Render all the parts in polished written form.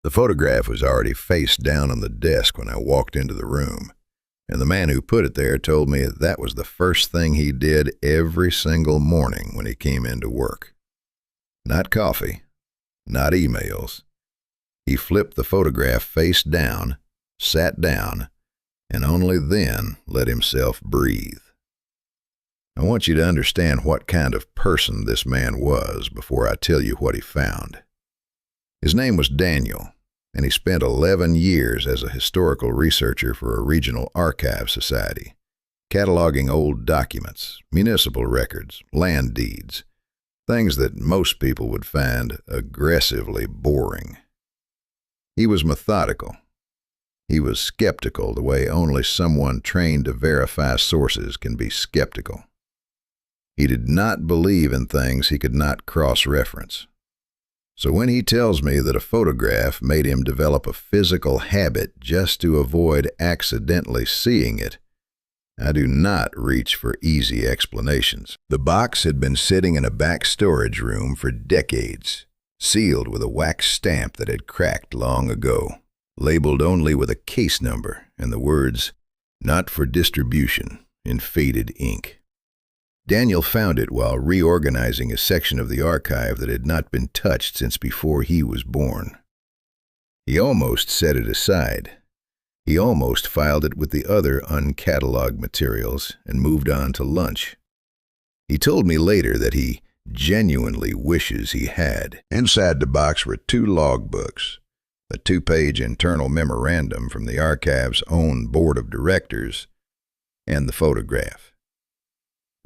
The photograph was already face down on the desk when I walked into the room, and the man who put it there told me that was the first thing he did every single morning when he came into work. Not coffee, not emails. He flipped the photograph face down, sat down, and only then let himself breathe. I want you to understand what kind of person this man was before I tell you what he found. His name was Daniel, and he spent 11 years as a historical researcher for a regional archive society, cataloging old documents, municipal records, land deeds, things that most people would find aggressively boring. He was methodical. He was skeptical the way only someone trained to verify sources can be skeptical. He did not believe in things he could not cross-reference. So when he tells me that a photograph made him develop a physical habit just to avoid accidentally seeing it, I do not reach for easy explanations. The box had been sitting in a back storage room for decades, sealed with a wax stamp that had cracked long ago, labeled only with a case number and the words, "Not for distribution," in faded ink. Daniel found it while reorganizing a section of the archive that had not been touched since before he was born. He almost set it aside. He almost filed it with the other uncatalogued materials and moved on to lunch. He told me later that he genuinely wishes he had. Inside the box were 2 logbooks, a 2-page internal memorandum from the archive's own board of directors, and the photograph.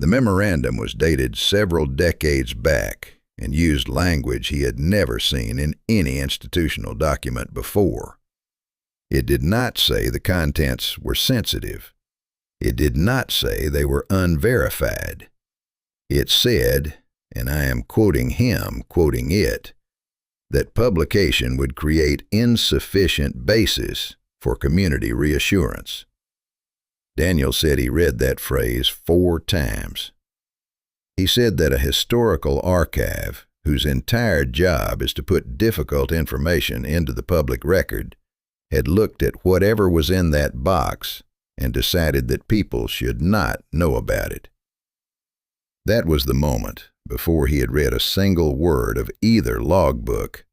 The memorandum was dated several decades back and used language he had never seen in any institutional document before. It did not say the contents were sensitive. It did not say they were unverified. It said, and I am quoting him, quoting it, that publication would create insufficient basis for community reassurance. Daniel said he read that phrase 4 times. He said that a historical archive, whose entire job is to put difficult information into the public record, had looked at whatever was in that box and decided that people should not know about it. That was the moment, before he had read a single word of either logbook,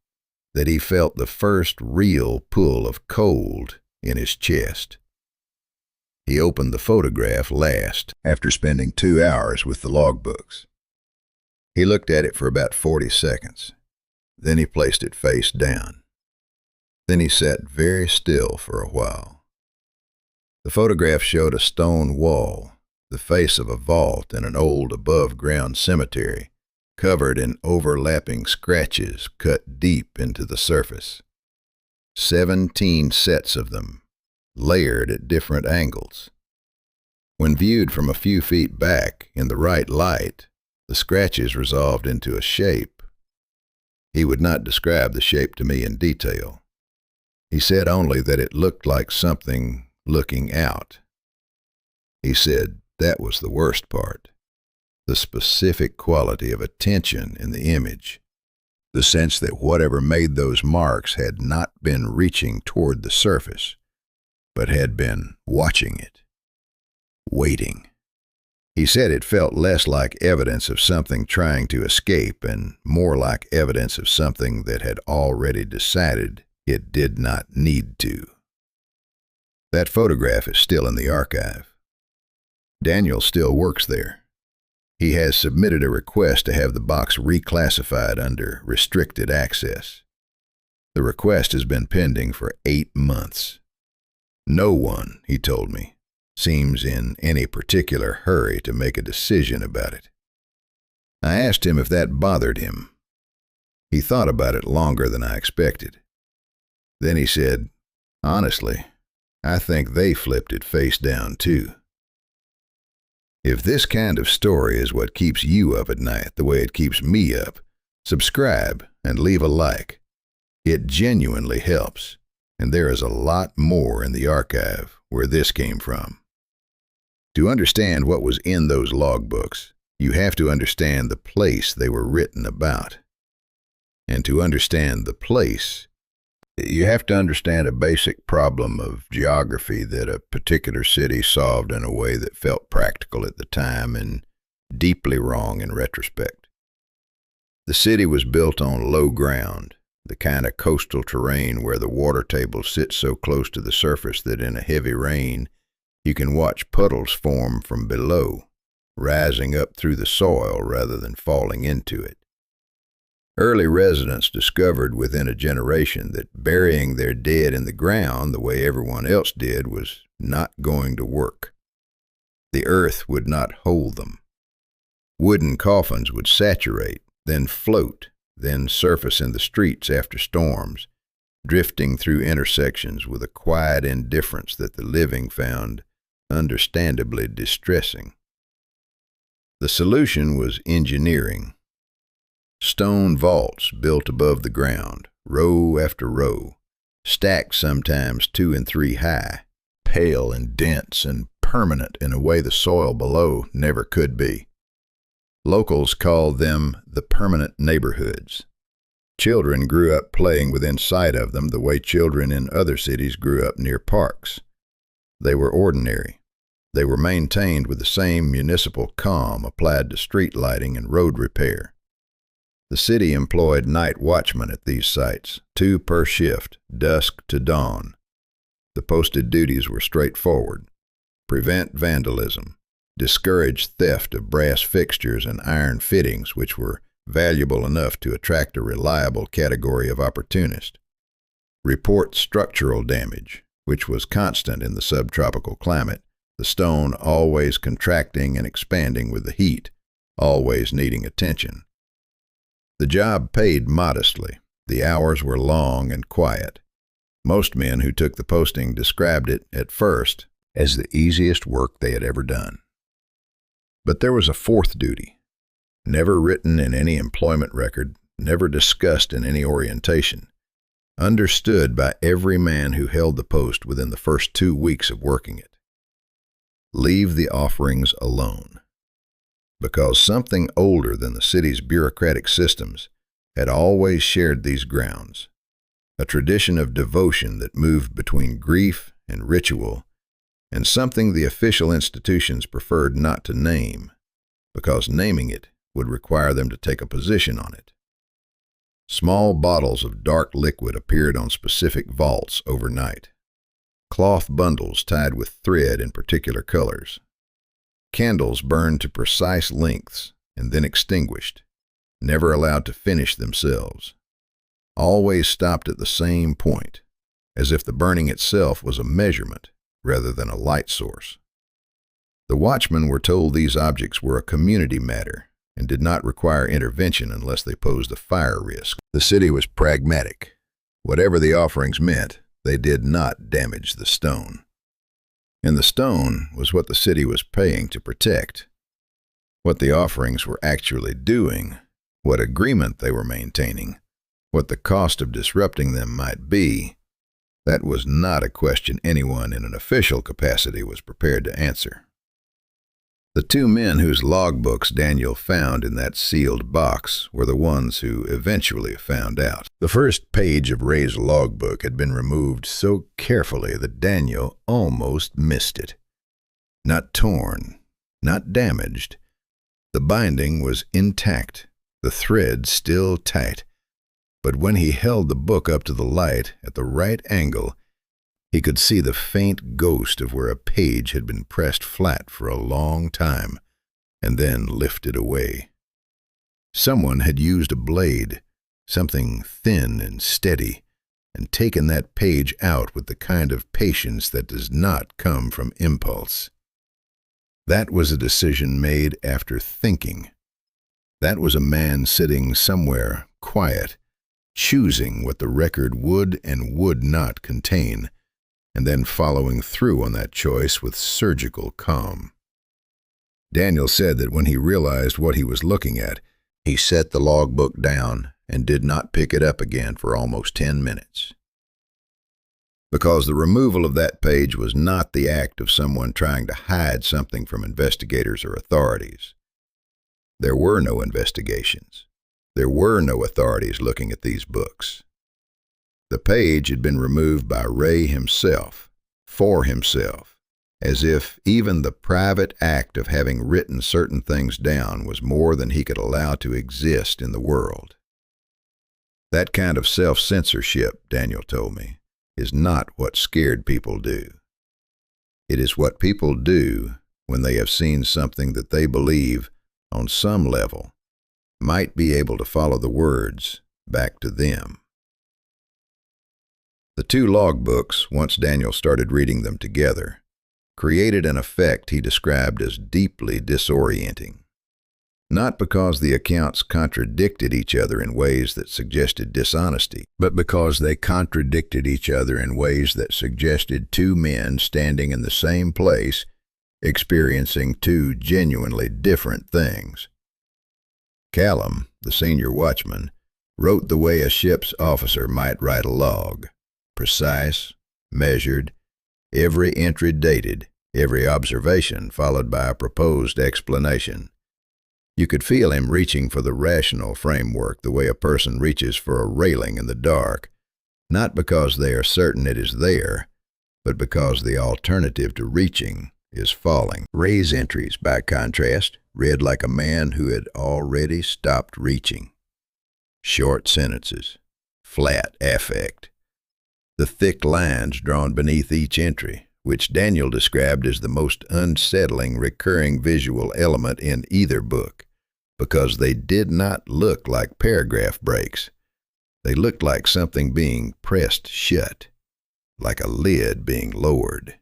that he felt the first real pull of cold in his chest. He opened the photograph last, after spending 2 hours with the logbooks. He looked at it for about 40 seconds. Then he placed it face down. Then he sat very still for a while. The photograph showed a stone wall, the face of a vault in an old above-ground cemetery, covered in overlapping scratches cut deep into the surface. 17 sets of them, layered at different angles. When viewed from a few feet back in the right light, the scratches resolved into a shape. He would not describe the shape to me in detail. He said only that it looked like something looking out. He said that was the worst part, the specific quality of attention in the image, the sense that whatever made those marks had not been reaching toward the surface, but had been watching it, waiting. He said it felt less like evidence of something trying to escape and more like evidence of something that had already decided it did not need to. That photograph is still in the archive. Daniel still works there. He has submitted a request to have the box reclassified under restricted access. The request has been pending for 8 months. No one, he told me, seems in any particular hurry to make a decision about it. I asked him if that bothered him. He thought about it longer than I expected. Then he said, "Honestly, I think they flipped it face down too." If this kind of story is what keeps you up at night the way it keeps me up, subscribe and leave a like. It genuinely helps. And there is a lot more in the archive where this came from. To understand what was in those logbooks, you have to understand the place they were written about. And to understand the place, You have to understand a basic problem of geography that a particular city solved in a way that felt practical at the time and deeply wrong in retrospect. The city was built on low ground, the kind of coastal terrain where the water table sits so close to the surface that in a heavy rain you can watch puddles form from below, rising up through the soil rather than falling into it. Early residents discovered within a generation that burying their dead in the ground the way everyone else did was not going to work. The earth would not hold them. Wooden coffins would saturate, then float, then surface in the streets after storms, drifting through intersections with a quiet indifference that the living found understandably distressing. The solution was engineering. Stone vaults built above the ground, row after row, stacked sometimes 2 and 3 high, pale and dense and permanent in a way the soil below never could be. Locals called them the permanent neighborhoods. Children grew up playing within sight of them the way children in other cities grew up near parks. They were ordinary. They were maintained with the same municipal calm applied to street lighting and road repair. The city employed night watchmen at these sites, 2 per shift, dusk to dawn. The posted duties were straightforward: prevent vandalism, discourage theft of brass fixtures and iron fittings which were valuable enough to attract a reliable category of opportunist, report structural damage, which was constant in the subtropical climate, the stone always contracting and expanding with the heat, always needing attention. The job paid modestly. The hours were long and quiet. Most men who took the posting described it, at first, as the easiest work they had ever done. But there was a 4th duty, never written in any employment record, never discussed in any orientation, understood by every man who held the post within the first 2 weeks of working it. Leave the offerings alone. Because something older than the city's bureaucratic systems had always shared these grounds, a tradition of devotion that moved between grief and ritual, and something the official institutions preferred not to name, because naming it would require them to take a position on it. Small bottles of dark liquid appeared on specific vaults overnight. Cloth bundles tied with thread in particular colors. Candles burned to precise lengths and then extinguished, never allowed to finish themselves. Always stopped at the same point, as if the burning itself was a measurement rather than a light source. The watchmen were told these objects were a community matter and did not require intervention unless they posed a fire risk. The city was pragmatic. Whatever the offerings meant, they did not damage the stone. And the stone was what the city was paying to protect. What the offerings were actually doing, what agreement they were maintaining, what the cost of disrupting them might be, that was not a question anyone in an official capacity was prepared to answer. The 2 men whose logbooks Daniel found in that sealed box were the ones who eventually found out. The first page of Ray's logbook had been removed so carefully that Daniel almost missed it. Not torn, not damaged. The binding was intact, the thread still tight. But when he held the book up to the light at the right angle, he could see the faint ghost of where a page had been pressed flat for a long time and then lifted away. Someone had used a blade, something thin and steady, and taken that page out with the kind of patience that does not come from impulse. That was a decision made after thinking. That was a man sitting somewhere quiet, choosing what the record would and would not contain, and then following through on that choice with surgical calm. Daniel said that when he realized what he was looking at, he set the logbook down and did not pick it up again for almost 10 minutes. Because the removal of that page was not the act of someone trying to hide something from investigators or authorities. There were no investigations. There were no authorities looking at these books. The page had been removed by Ray himself, for himself, as if even the private act of having written certain things down was more than he could allow to exist in the world. That kind of self-censorship, Daniel told me, is not what scared people do. It is what people do when they have seen something that they believe, on some level, might be able to follow the words back to them. The two logbooks, once Daniel started reading them together, created an effect he described as deeply disorienting. Not because the accounts contradicted each other in ways that suggested dishonesty, but because they contradicted each other in ways that suggested two men standing in the same place, experiencing two genuinely different things. Callum, the senior watchman, wrote the way a ship's officer might write a log, precise, measured, every entry dated, every observation followed by a proposed explanation. You could feel him reaching for the rational framework the way a person reaches for a railing in the dark, not because they are certain it is there, but because the alternative to reaching is falling. Ray's entries, by contrast, read like a man who had already stopped reaching. Short sentences, flat affect, the thick lines drawn beneath each entry, which Daniel described as the most unsettling recurring visual element in either book, because they did not look like paragraph breaks. They looked like something being pressed shut, like a lid being lowered.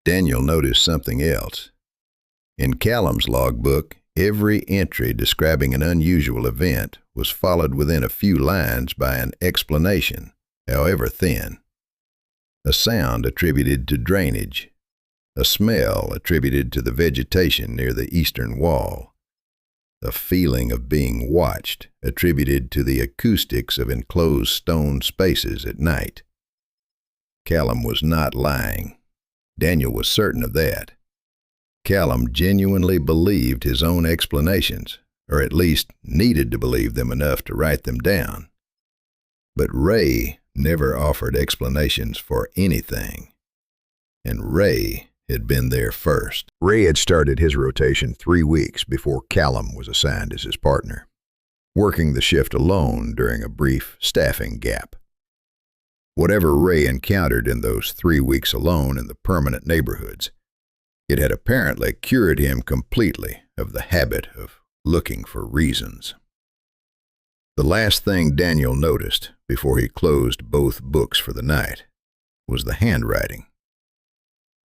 Daniel noticed something else. In Callum's logbook, every entry describing an unusual event was followed within a few lines by an explanation, however thin. A sound attributed to drainage, a smell attributed to the vegetation near the eastern wall, a feeling of being watched attributed to the acoustics of enclosed stone spaces at night. Callum was not lying. Daniel was certain of that. Callum genuinely believed his own explanations, or at least needed to believe them enough to write them down. But Ray never offered explanations for anything, and Ray had been there first. Ray had started his rotation 3 weeks before Callum was assigned as his partner, working the shift alone during a brief staffing gap. Whatever Ray encountered in those 3 weeks alone in the permanent neighborhoods, it had apparently cured him completely of the habit of looking for reasons. The last thing Daniel noticed before he closed both books for the night was the handwriting.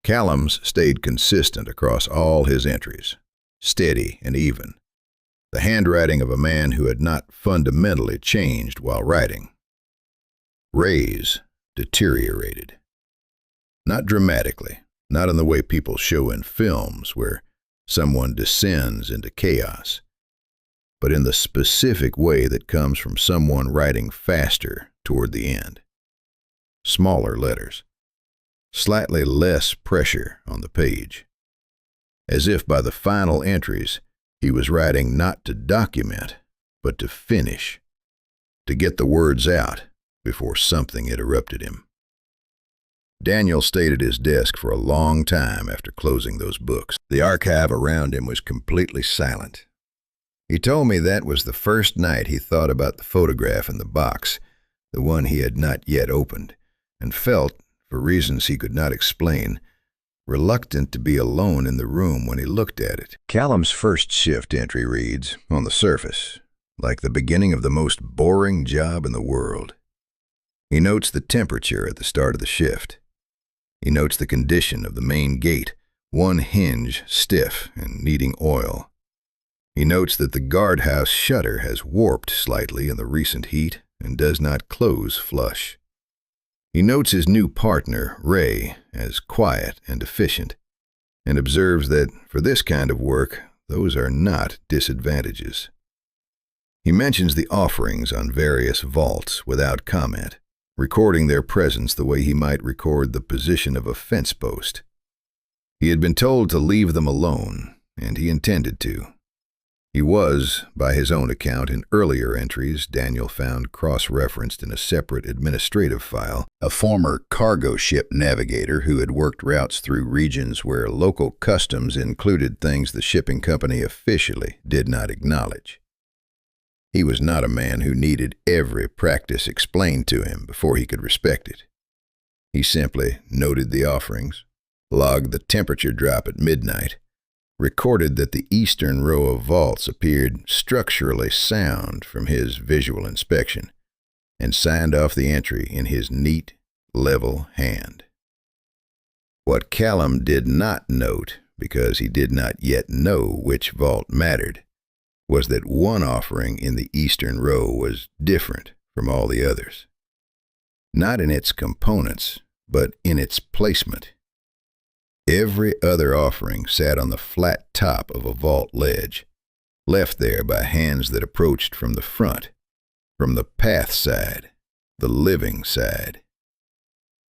Callum's stayed consistent across all his entries, steady and even, the handwriting of a man who had not fundamentally changed while writing. Ray's deteriorated. Not dramatically, not in the way people show in films where someone descends into chaos, but in the specific way that comes from someone writing faster toward the end. Smaller letters, slightly less pressure on the page, as if by the final entries he was writing not to document, but to finish, to get the words out before something interrupted him. Daniel stayed at his desk for a long time after closing those books. The archive around him was completely silent. He told me that was the first night he thought about the photograph in the box, the one he had not yet opened, and felt, for reasons he could not explain, reluctant to be alone in the room when he looked at it. Callum's first shift entry reads, on the surface, like the beginning of the most boring job in the world. He notes the temperature at the start of the shift. He notes the condition of the main gate, one hinge stiff and needing oil. He notes that the guardhouse shutter has warped slightly in the recent heat and does not close flush. He notes his new partner, Ray, as quiet and efficient, and observes that for this kind of work, those are not disadvantages. He mentions the offerings on various vaults without comment, recording their presence the way he might record the position of a fence post. He had been told to leave them alone, and he intended to. He was, by his own account, in earlier entries Daniel found cross-referenced in a separate administrative file, a former cargo ship navigator who had worked routes through regions where local customs included things the shipping company officially did not acknowledge. He was not a man who needed every practice explained to him before he could respect it. He simply noted the offerings, logged the temperature drop at midnight, recorded that the eastern row of vaults appeared structurally sound from his visual inspection, and signed off the entry in his neat, level hand. What Callum did not note, because he did not yet know which vault mattered, was that one offering in the eastern row was different from all the others. Not in its components, but in its placement. Every other offering sat on the flat top of a vault ledge, left there by hands that approached from the front, from the path side, the living side.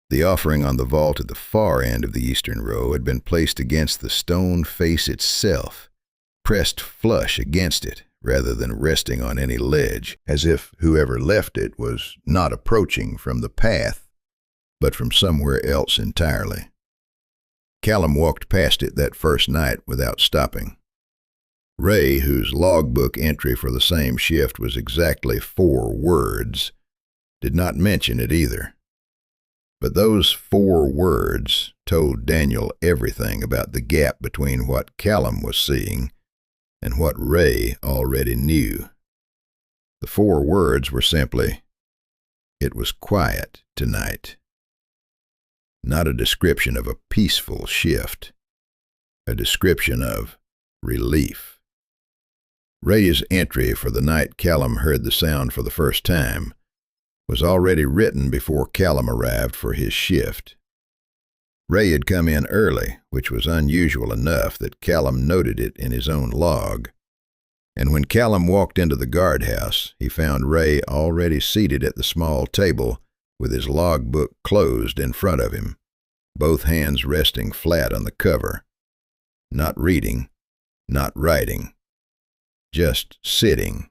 The offering on the vault at the far end of the eastern row had been placed against the stone face itself, pressed flush against it rather than resting on any ledge, as if whoever left it was not approaching from the path, but from somewhere else entirely. Callum walked past it that first night without stopping. Ray, whose logbook entry for the same shift was exactly 4 words, did not mention it either. But those 4 words told Daniel everything about the gap between what Callum was seeing and what Ray already knew. The 4 words were simply, "It was quiet tonight." Not a description of a peaceful shift, a description of relief. Ray's entry for the night Callum heard the sound for the first time was already written before Callum arrived for his shift. Ray had come in early, which was unusual enough that Callum noted it in his own log, and when Callum walked into the guardhouse, he found Ray already seated at the small table with his logbook closed in front of him, both hands resting flat on the cover, not reading, not writing, just sitting,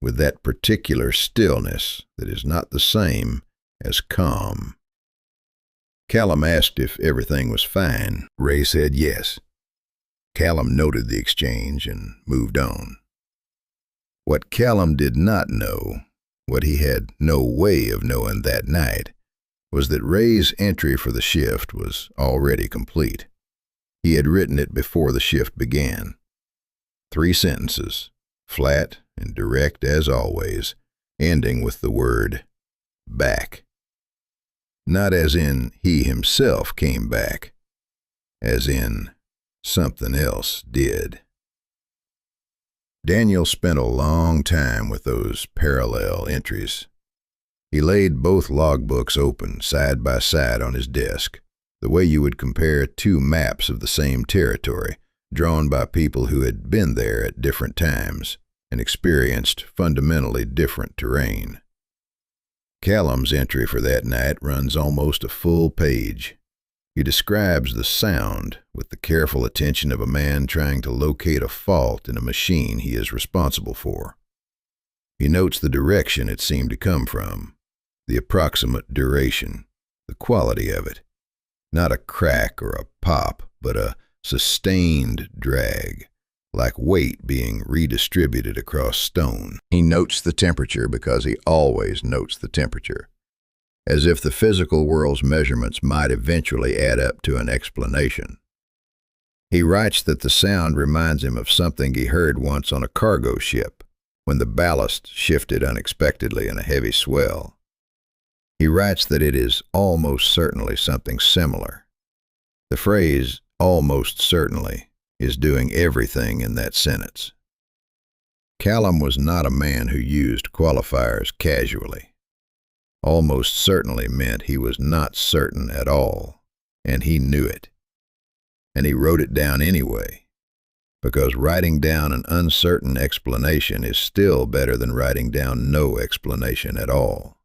with that particular stillness that is not the same as calm. Callum asked if everything was fine. Ray said yes. Callum noted the exchange and moved on. What Callum did not know, what he had no way of knowing that night, was that Ray's entry for the shift was already complete. He had written it before the shift began. 3 sentences, flat and direct as always, ending with the word back. Not as in he himself came back, as in something else did. Daniel spent a long time with those parallel entries. He laid both logbooks open side by side on his desk, the way you would compare 2 maps of the same territory, drawn by people who had been there at different times and experienced fundamentally different terrain. Callum's entry for that night runs almost a full page. He describes the sound with the careful attention of a man trying to locate a fault in a machine he is responsible for. He notes the direction it seemed to come from, the approximate duration, the quality of it. Not a crack or a pop, but a sustained drag, like weight being redistributed across stone. He notes the temperature because he always notes the temperature, as if the physical world's measurements might eventually add up to an explanation. He writes that the sound reminds him of something he heard once on a cargo ship, when the ballast shifted unexpectedly in a heavy swell. He writes that it is almost certainly something similar. The phrase, almost certainly, is doing everything in that sentence. Callum was not a man who used qualifiers casually. Almost certainly meant he was not certain at all, and he knew it. And he wrote it down anyway, because writing down an uncertain explanation is still better than writing down no explanation at all.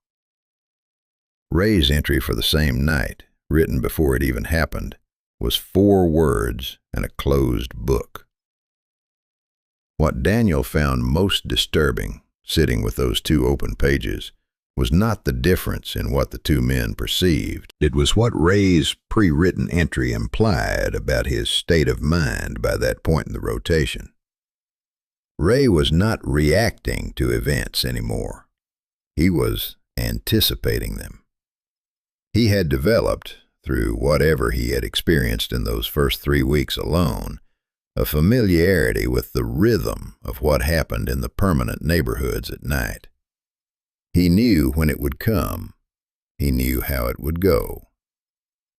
Ray's entry for the same night, written before it even happened, was 4 words and a closed book. What Daniel found most disturbing, sitting with those two open pages, was not the difference in what the two men perceived. It was what Ray's pre-written entry implied about his state of mind by that point in the rotation. Ray was not reacting to events anymore. He was anticipating them. He had developed, through whatever he had experienced in those first 3 weeks alone, a familiarity with the rhythm of what happened in the permanent neighborhoods at night. He knew when it would come. He knew how it would go.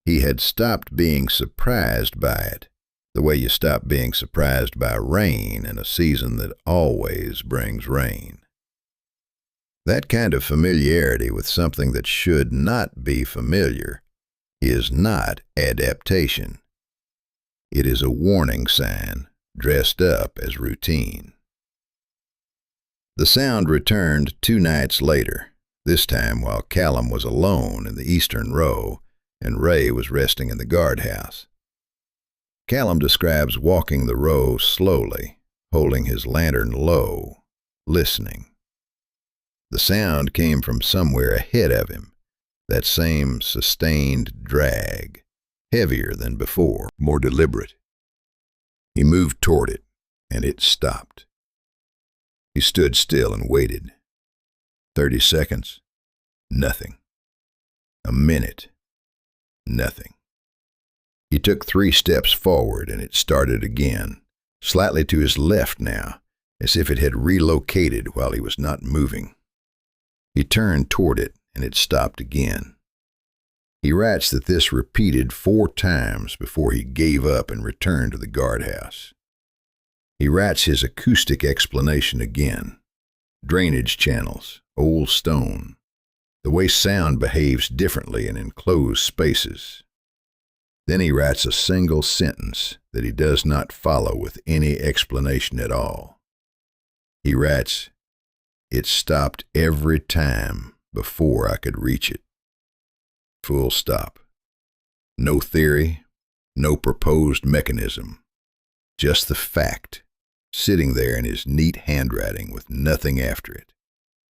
He had stopped being surprised by it, the way you stop being surprised by rain in a season that always brings rain. That kind of familiarity with something that should not be familiar is not adaptation. It is a warning sign dressed up as routine. The sound returned 2 nights later, this time while Callum was alone in the eastern row and Ray was resting in the guardhouse. Callum describes walking the row slowly, holding his lantern low, listening. The sound came from somewhere ahead of him, that same sustained drag, heavier than before, more deliberate. He moved toward it, and it stopped. He stood still and waited. 30 seconds, nothing. A minute, nothing. He took 3 steps forward, and it started again, slightly to his left now, as if it had relocated while he was not moving. He turned toward it, and it stopped again. He writes that this repeated 4 times before he gave up and returned to the guardhouse. He writes his acoustic explanation again. Drainage channels, old stone, the way sound behaves differently in enclosed spaces. Then he writes a single sentence that he does not follow with any explanation at all. He writes, "It stopped every time before I could reach it." Full stop. No theory, no proposed mechanism. Just the fact, sitting there in his neat handwriting with nothing after it,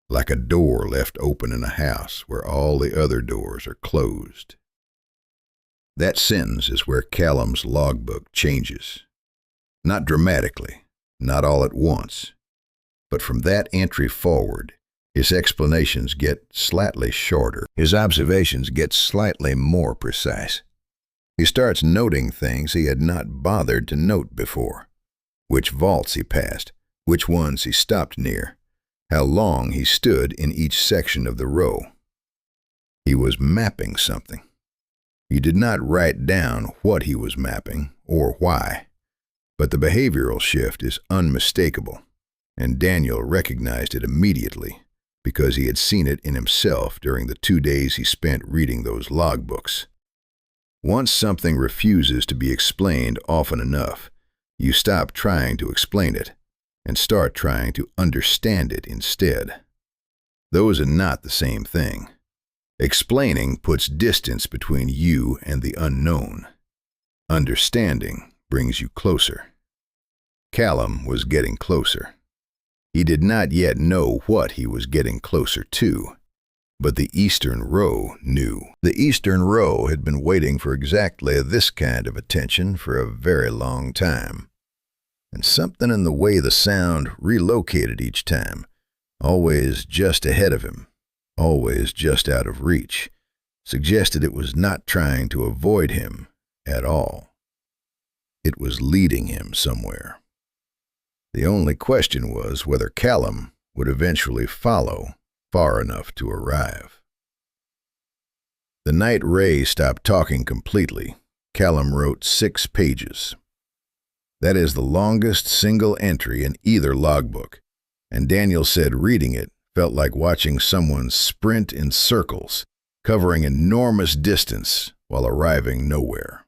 like a door left open in a house where all the other doors are closed. That sentence is where Callum's logbook changes. Not dramatically, not all at once, but from that entry forward, his explanations get slightly shorter. His observations get slightly more precise. He starts noting things he had not bothered to note before. Which vaults he passed, which ones he stopped near, how long he stood in each section of the row. He was mapping something. He did not write down what he was mapping or why, but the behavioral shift is unmistakable, and Daniel recognized it immediately because he had seen it in himself during the 2 days he spent reading those logbooks. Once something refuses to be explained often enough, you stop trying to explain it and start trying to understand it instead. Those are not the same thing. Explaining puts distance between you and the unknown. Understanding brings you closer. Callum was getting closer. He did not yet know what he was getting closer to, but the Eastern Row knew. The Eastern Row had been waiting for exactly this kind of attention for a very long time. And something in the way the sound relocated each time, always just ahead of him, always just out of reach, suggested it was not trying to avoid him at all. It was leading him somewhere. The only question was whether Callum would eventually follow far enough to arrive. The night Ray stopped talking completely, Callum wrote 6 pages. That is the longest single entry in either logbook, and Daniel said reading it felt like watching someone sprint in circles, covering enormous distance while arriving nowhere.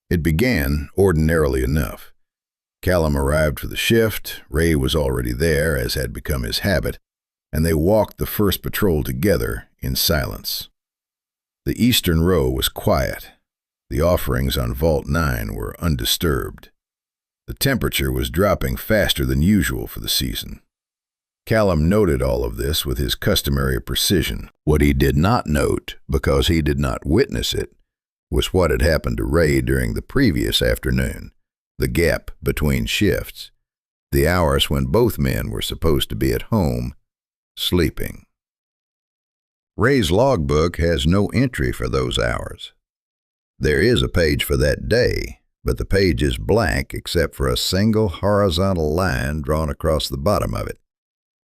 It began ordinarily enough. Callum arrived for the shift, Ray was already there, as had become his habit, and they walked the first patrol together in silence. The Eastern Row was quiet. The offerings on Vault 9 were undisturbed. The temperature was dropping faster than usual for the season. Callum noted all of this with his customary precision. What he did not note, because he did not witness it, was what had happened to Ray during the previous afternoon, the gap between shifts, the hours when both men were supposed to be at home, sleeping. Ray's logbook has no entry for those hours. There is a page for that day, but the page is blank except for a single horizontal line drawn across the bottom of it,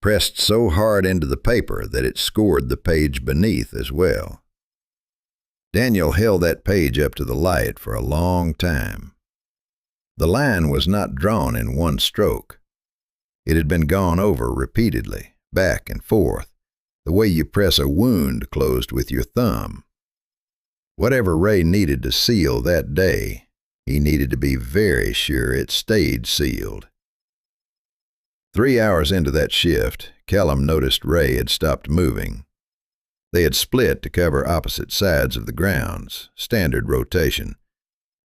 pressed so hard into the paper that it scored the page beneath as well. Daniel held that page up to the light for a long time. The line was not drawn in one stroke. It had been gone over repeatedly, back and forth, the way you press a wound closed with your thumb. Whatever Ray needed to seal that day, he needed to be very sure it stayed sealed. 3 hours into that shift, Callum noticed Ray had stopped moving. They had split to cover opposite sides of the grounds, standard rotation,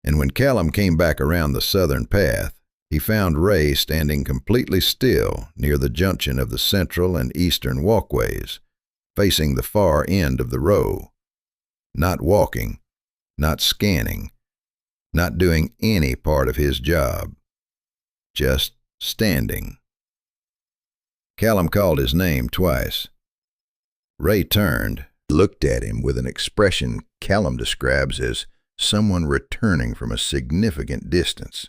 and when Callum came back around the southern path, he found Ray standing completely still near the junction of the central and eastern walkways, facing the far end of the row, not walking, not scanning, not doing any part of his job, just standing. Callum called his name twice. Ray turned, looked at him with an expression Callum describes as someone returning from a significant distance,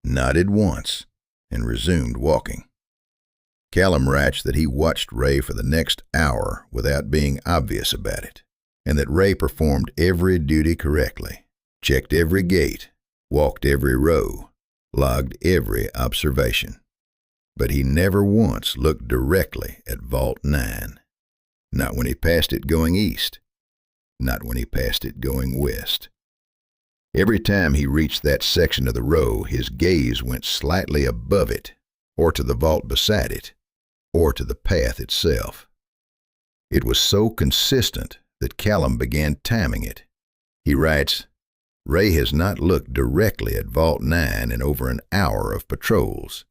nodded once, and resumed walking. Callum ratched that he watched Ray for the next hour without being obvious about it, and that Ray performed every duty correctly, checked every gate, walked every row, logged every observation. But he never once looked directly at Vault 9. Not when he passed it going east. Not when he passed it going west. Every time he reached that section of the row, his gaze went slightly above it, or to the vault beside it, or to the path itself. It was so consistent that Callum began timing it. He writes, "Ray has not looked directly at Vault 9 in over an hour of patrols.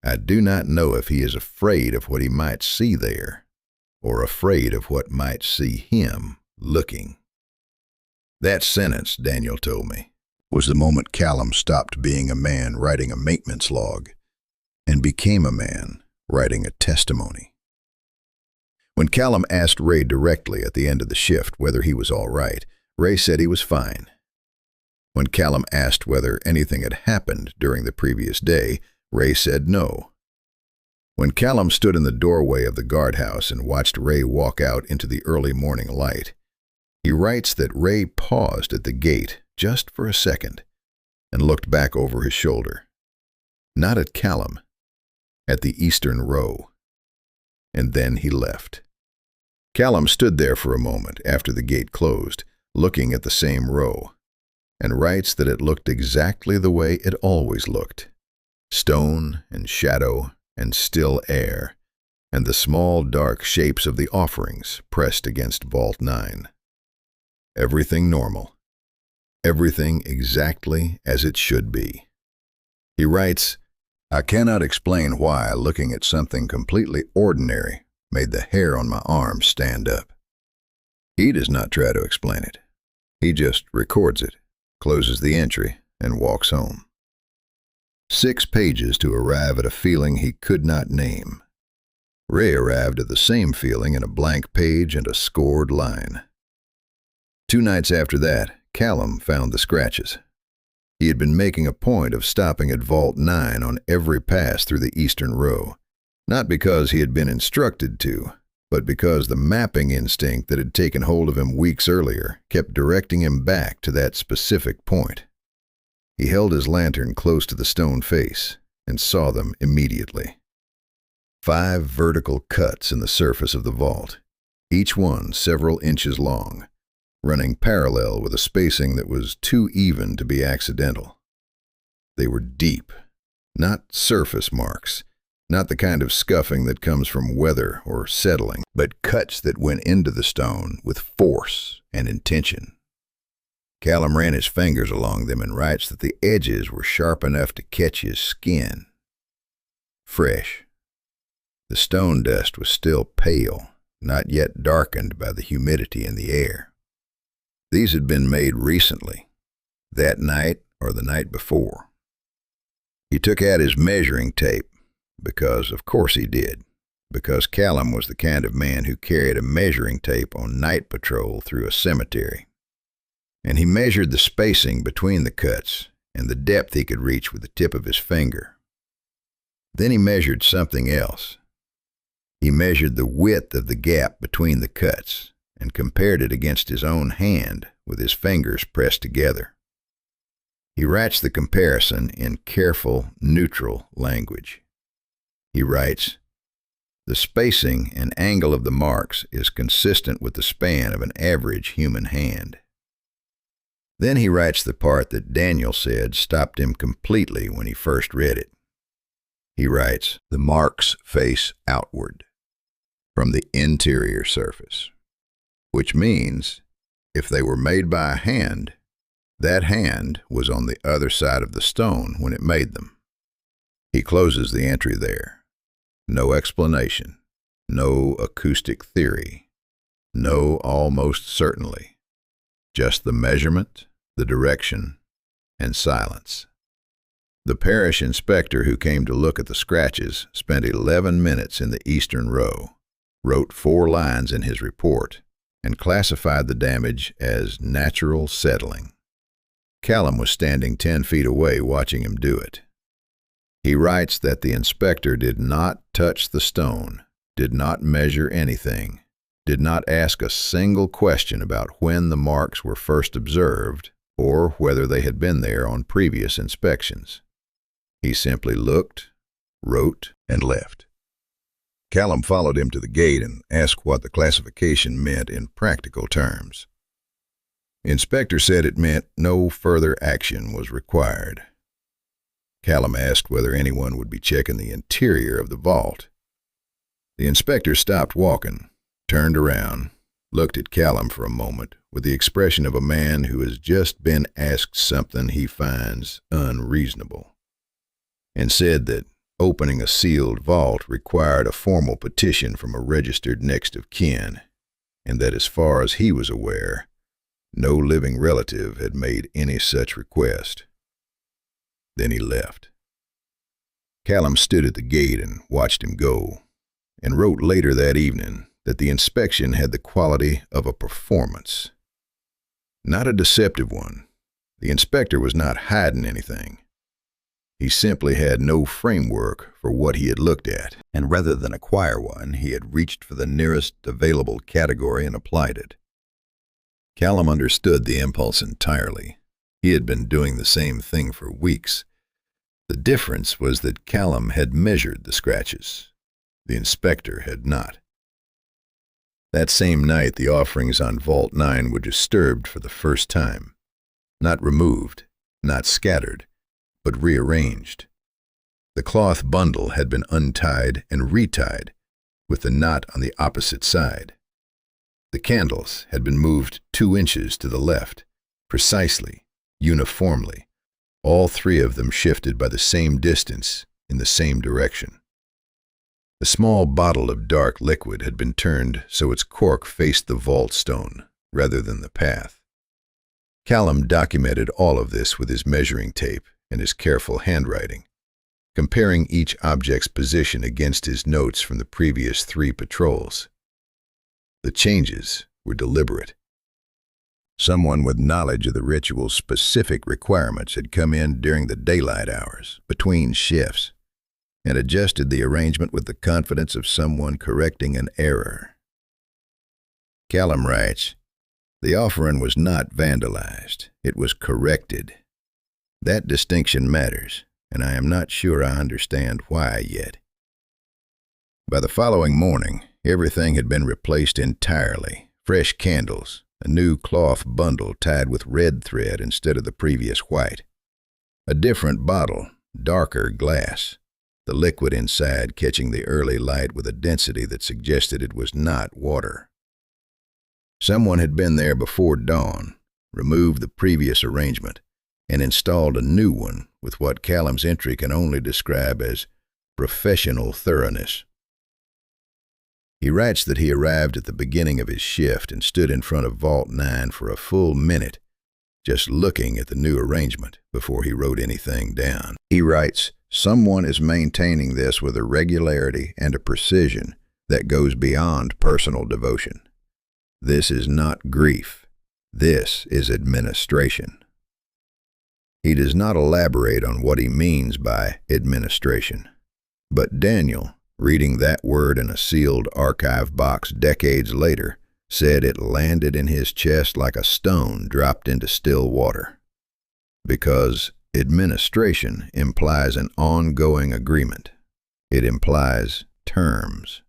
I do not know if he is afraid of what he might see there, or afraid of what might see him looking." That sentence, Daniel told me, was the moment Callum stopped being a man writing a maintenance log and became a man writing a testimony. When Callum asked Ray directly at the end of the shift whether he was all right, Ray said he was fine. When Callum asked whether anything had happened during the previous day, Ray said no. When Callum stood in the doorway of the guardhouse and watched Ray walk out into the early morning light, he writes that Ray paused at the gate just for a second and looked back over his shoulder. Not at Callum, at the eastern row. And then he left. Callum stood there for a moment after the gate closed, looking at the same row, and writes that it looked exactly the way it always looked. Stone and shadow and still air, and the small dark shapes of the offerings pressed against Vault 9. Everything normal. Everything exactly as it should be. He writes, "I cannot explain why looking at something completely ordinary made the hair on my arms stand up." He does not try to explain it. He just records it, closes the entry, and walks home. 6 pages to arrive at a feeling he could not name. Ray arrived at the same feeling in a blank page and a scored line. 2 nights after that, Callum found the scratches. He had been making a point of stopping at Vault 9 on every pass through the eastern row, not because he had been instructed to, but because the mapping instinct that had taken hold of him weeks earlier kept directing him back to that specific point. He held his lantern close to the stone face and saw them immediately. 5 vertical cuts in the surface of the vault, each one several inches long, running parallel with a spacing that was too even to be accidental. They were deep, not surface marks, not the kind of scuffing that comes from weather or settling, but cuts that went into the stone with force and intention. Callum ran his fingers along them and writes that the edges were sharp enough to catch his skin. Fresh. The stone dust was still pale, not yet darkened by the humidity in the air. These had been made recently, that night or the night before. He took out his measuring tape, because of course he did, because Callum was the kind of man who carried a measuring tape on night patrol through a cemetery. And he measured the spacing between the cuts and the depth he could reach with the tip of his finger. Then he measured something else. He measured the width of the gap between the cuts and compared it against his own hand with his fingers pressed together. He writes the comparison in careful, neutral language. He writes, "The spacing and angle of the marks is consistent with the span of an average human hand." Then he writes the part that Daniel said stopped him completely when he first read it. He writes, "The marks face outward from the interior surface," which means if they were made by a hand, that hand was on the other side of the stone when it made them. He closes the entry there. No explanation, no acoustic theory, no almost certainly, just the measurement, the direction, and silence. The parish inspector who came to look at the scratches spent 11 minutes in the eastern row, wrote 4 lines in his report, and classified the damage as natural settling. Callum was standing 10 feet away watching him do it. He writes that the inspector did not touch the stone, did not measure anything, did not ask a single question about when the marks were first observed or whether they had been there on previous inspections. He simply looked, wrote, and left. Callum followed him to the gate and asked what the classification meant in practical terms. The inspector said it meant no further action was required. Callum asked whether anyone would be checking the interior of the vault. The inspector stopped walking, turned around, looked at Callum for a moment with the expression of a man who has just been asked something he finds unreasonable, and said that opening a sealed vault required a formal petition from a registered next of kin, and that as far as he was aware, no living relative had made any such request. Then he left. Callum stood at the gate and watched him go, and wrote later that evening that the inspection had the quality of a performance. Not a deceptive one. The inspector was not hiding anything. He simply had no framework for what he had looked at, and rather than acquire one, he had reached for the nearest available category and applied it. Callum understood the impulse entirely. He had been doing the same thing for weeks. The difference was that Callum had measured the scratches. The inspector had not. That same night, the offerings on Vault 9 were disturbed for the first time. Not removed, not scattered, but rearranged. The cloth bundle had been untied and retied, with the knot on the opposite side. The candles had been moved 2 inches to the left, precisely, uniformly, all 3 of them shifted by the same distance in the same direction. The small bottle of dark liquid had been turned so its cork faced the vault stone rather than the path. Callum documented all of this with his measuring tape and his careful handwriting, comparing each object's position against his notes from the previous 3 patrols. The changes were deliberate. Someone with knowledge of the ritual's specific requirements had come in during the daylight hours, between shifts, and adjusted the arrangement with the confidence of someone correcting an error. Callum writes, "The offering was not vandalized, it was corrected. That distinction matters, and I am not sure I understand why yet." By the following morning, everything had been replaced entirely. Fresh candles, a new cloth bundle tied with red thread instead of the previous white. A different bottle, darker glass, the liquid inside catching the early light with a density that suggested it was not water. Someone had been there before dawn, removed the previous arrangement, and installed a new one with what Callum's entry can only describe as professional thoroughness. He writes that he arrived at the beginning of his shift and stood in front of Vault 9 for a full minute, just looking at the new arrangement before he wrote anything down. He writes, "Someone is maintaining this with a regularity and a precision that goes beyond personal devotion. This is not grief. This is administration." He does not elaborate on what he means by administration, but Daniel, reading that word in a sealed archive box decades later, said it landed in his chest like a stone dropped into still water. Because administration implies an ongoing agreement. It implies terms.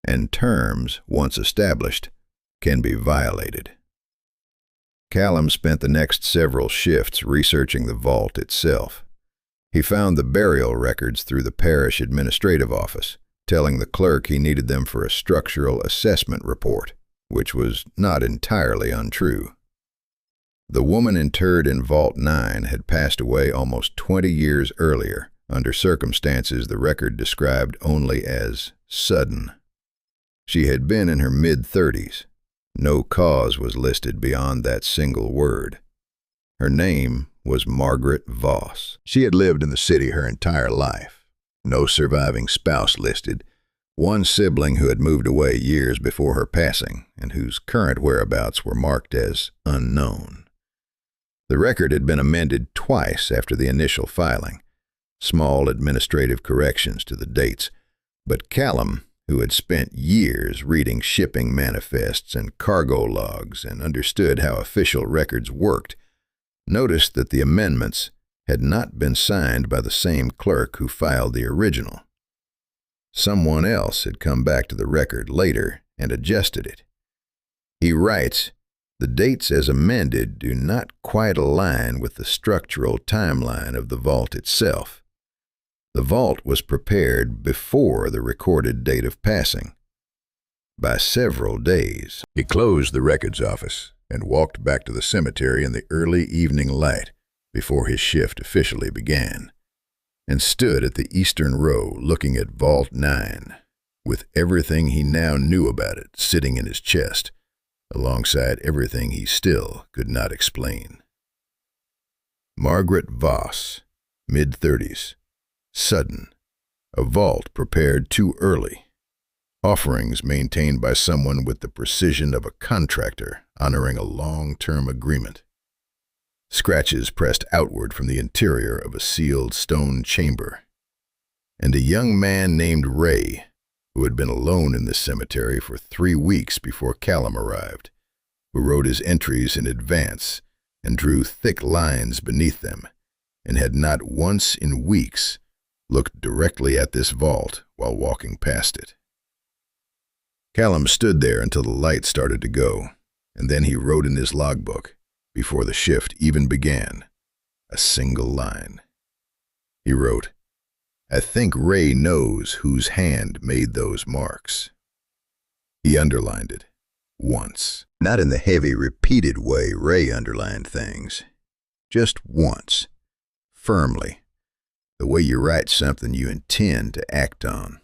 And terms, once established, can be violated. Callum spent the next several shifts researching the vault itself. He found the burial records through the parish administrative office, telling the clerk he needed them for a structural assessment report, which was not entirely untrue. The woman interred in Vault 9 had passed away almost 20 years earlier, under circumstances the record described only as sudden. She had been in her mid-30s. No cause was listed beyond that single word. Her name was Margaret Voss. She had lived in the city her entire life. No surviving spouse listed. One sibling who had moved away years before her passing and whose current whereabouts were marked as unknown. The record had been amended twice after the initial filing, small administrative corrections to the dates, but Callum, who had spent years reading shipping manifests and cargo logs and understood how official records worked, noticed that the amendments had not been signed by the same clerk who filed the original. Someone else had come back to the record later and adjusted it. He writes, "The dates as amended do not quite align with the structural timeline of the vault itself. The vault was prepared before the recorded date of passing, by several days." He closed the records office and walked back to the cemetery in the early evening light before his shift officially began, and stood at the eastern row looking at Vault 9, with everything he now knew about it sitting in his chest, alongside everything he still could not explain. Margaret Voss, mid-30s, sudden, a vault prepared too early, offerings maintained by someone with the precision of a contractor honoring a long-term agreement, scratches pressed outward from the interior of a sealed stone chamber, and a young man named Ray, who had been alone in this cemetery for 3 weeks before Callum arrived, who wrote his entries in advance and drew thick lines beneath them, and had not once in weeks looked directly at this vault while walking past it. Callum stood there until the light started to go, and then he wrote in his logbook, before the shift even began, a single line. He wrote, "I think Ray knows whose hand made those marks." He underlined it, once. Not in the heavy, repeated way Ray underlined things. Just once, firmly, the way you write something you intend to act on.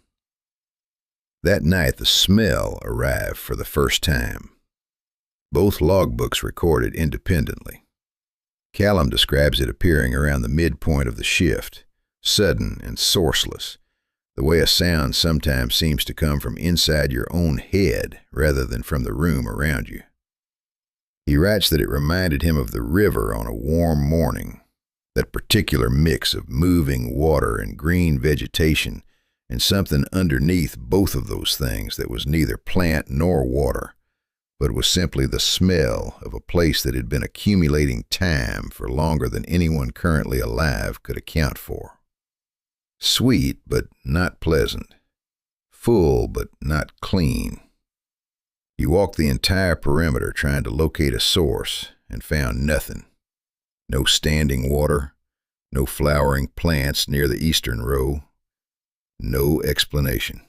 That night the smell arrived for the first time. Both logbooks recorded independently. Callum describes it appearing around the midpoint of the shift, sudden and sourceless, the way a sound sometimes seems to come from inside your own head rather than from the room around you. He writes that it reminded him of the river on a warm morning, that particular mix of moving water and green vegetation, and something underneath both of those things that was neither plant nor water, but was simply the smell of a place that had been accumulating time for longer than anyone currently alive could account for. Sweet, but not pleasant. Full, but not clean. He walked the entire perimeter trying to locate a source and found nothing. No standing water, no flowering plants near the eastern row, no explanation.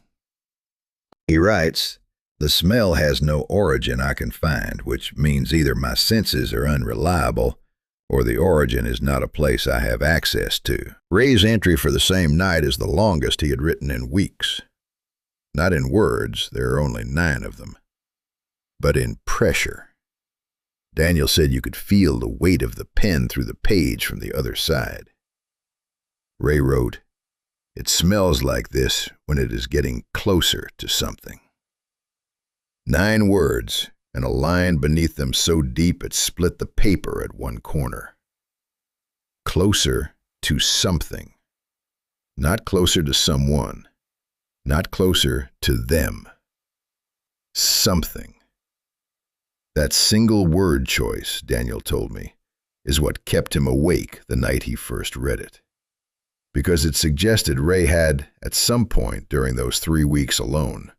He writes, The smell has no origin I can find, which means either my senses are unreliable or the origin is not a place I have access to. Ray's entry for the same night is the longest he had written in weeks. Not in words, there are only 9 of them, but in pressure. Daniel said you could feel the weight of the pen through the page from the other side. Ray wrote, "It smells like this when it is getting closer to something." 9 words, and a line beneath them so deep it split the paper at one corner. Closer to something. Not closer to someone. Not closer to them. Something. That single word choice, Daniel told me, is what kept him awake the night he first read it. Because it suggested Ray had, at some point during those 3 weeks alone,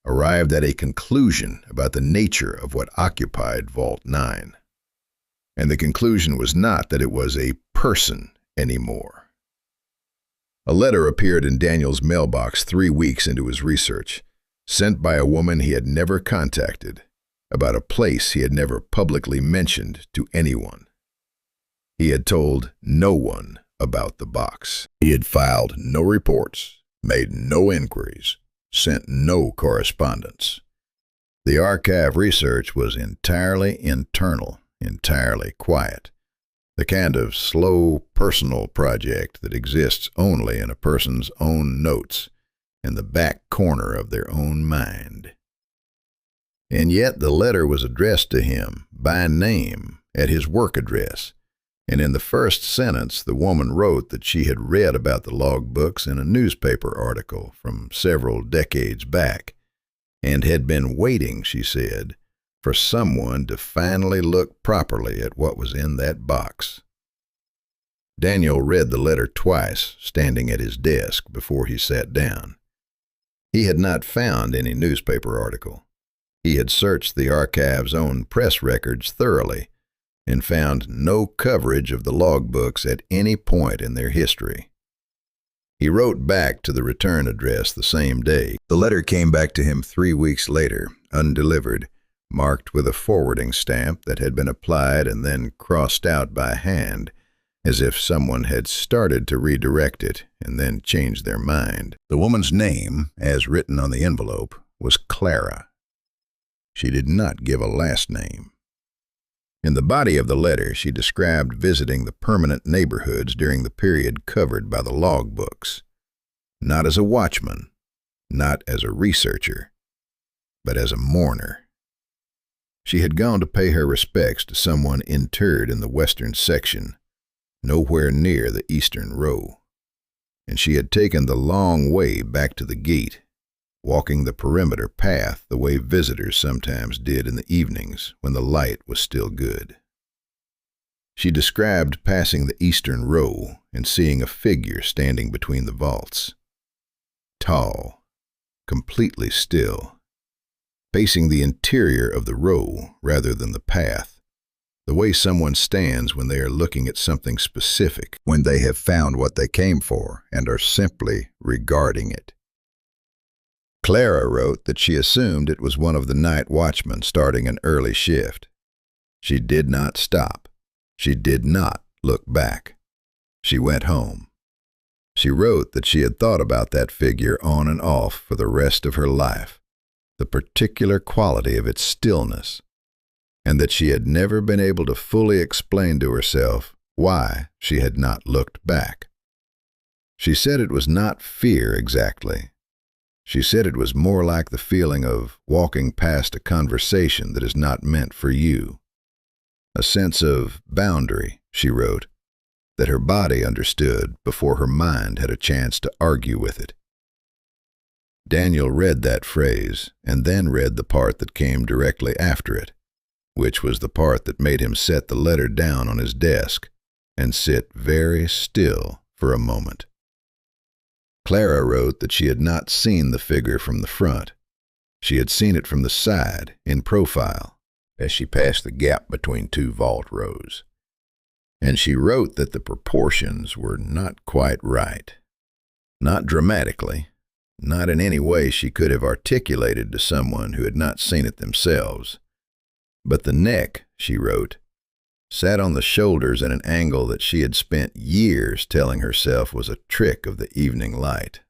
arrived at a conclusion about the nature of what occupied Vault 9. And the conclusion was not that it was a person anymore. A letter appeared in Daniel's mailbox 3 weeks into his research, sent by a woman he had never contacted, about a place he had never publicly mentioned to anyone. He had told no one about the box. He had filed no reports, made no inquiries, sent no correspondence. The archive research was entirely internal, entirely quiet. The kind of slow, personal project that exists only in a person's own notes, in the back corner of their own mind. And yet the letter was addressed to him by name at his work address, and in the first sentence the woman wrote that she had read about the logbooks in a newspaper article from several decades back, and had been waiting, she said, for someone to finally look properly at what was in that box. Daniel read the letter twice, standing at his desk, before he sat down. He had not found any newspaper article. He had searched the archive's own press records thoroughly and found no coverage of the logbooks at any point in their history. He wrote back to the return address the same day. The letter came back to him 3 weeks later, undelivered, marked with a forwarding stamp that had been applied and then crossed out by hand, as if someone had started to redirect it and then changed their mind. The woman's name, as written on the envelope, was Clara. She did not give a last name. In the body of the letter, she described visiting the permanent neighborhoods during the period covered by the logbooks, not as a watchman, not as a researcher, but as a mourner. She had gone to pay her respects to someone interred in the western section, nowhere near the eastern row, and she had taken the long way back to the gate, walking the perimeter path the way visitors sometimes did in the evenings when the light was still good. She described passing the eastern row and seeing a figure standing between the vaults, tall, completely still, facing the interior of the row rather than the path, the way someone stands when they are looking at something specific, when they have found what they came for and are simply regarding it. Clara wrote that she assumed it was one of the night watchmen starting an early shift. She did not stop. She did not look back. She went home. She wrote that she had thought about that figure on and off for the rest of her life, the particular quality of its stillness, and that she had never been able to fully explain to herself why she had not looked back. She said it was not fear exactly. She said it was more like the feeling of walking past a conversation that is not meant for you. A sense of boundary, she wrote, that her body understood before her mind had a chance to argue with it. Daniel read that phrase and then read the part that came directly after it, which was the part that made him set the letter down on his desk and sit very still for a moment. Clara wrote that she had not seen the figure from the front. She had seen it from the side, in profile, as she passed the gap between 2 vault rows. And she wrote that the proportions were not quite right. Not dramatically, not in any way she could have articulated to someone who had not seen it themselves. But the neck, she wrote, sat on the shoulders at an angle that she had spent years telling herself was a trick of the evening light.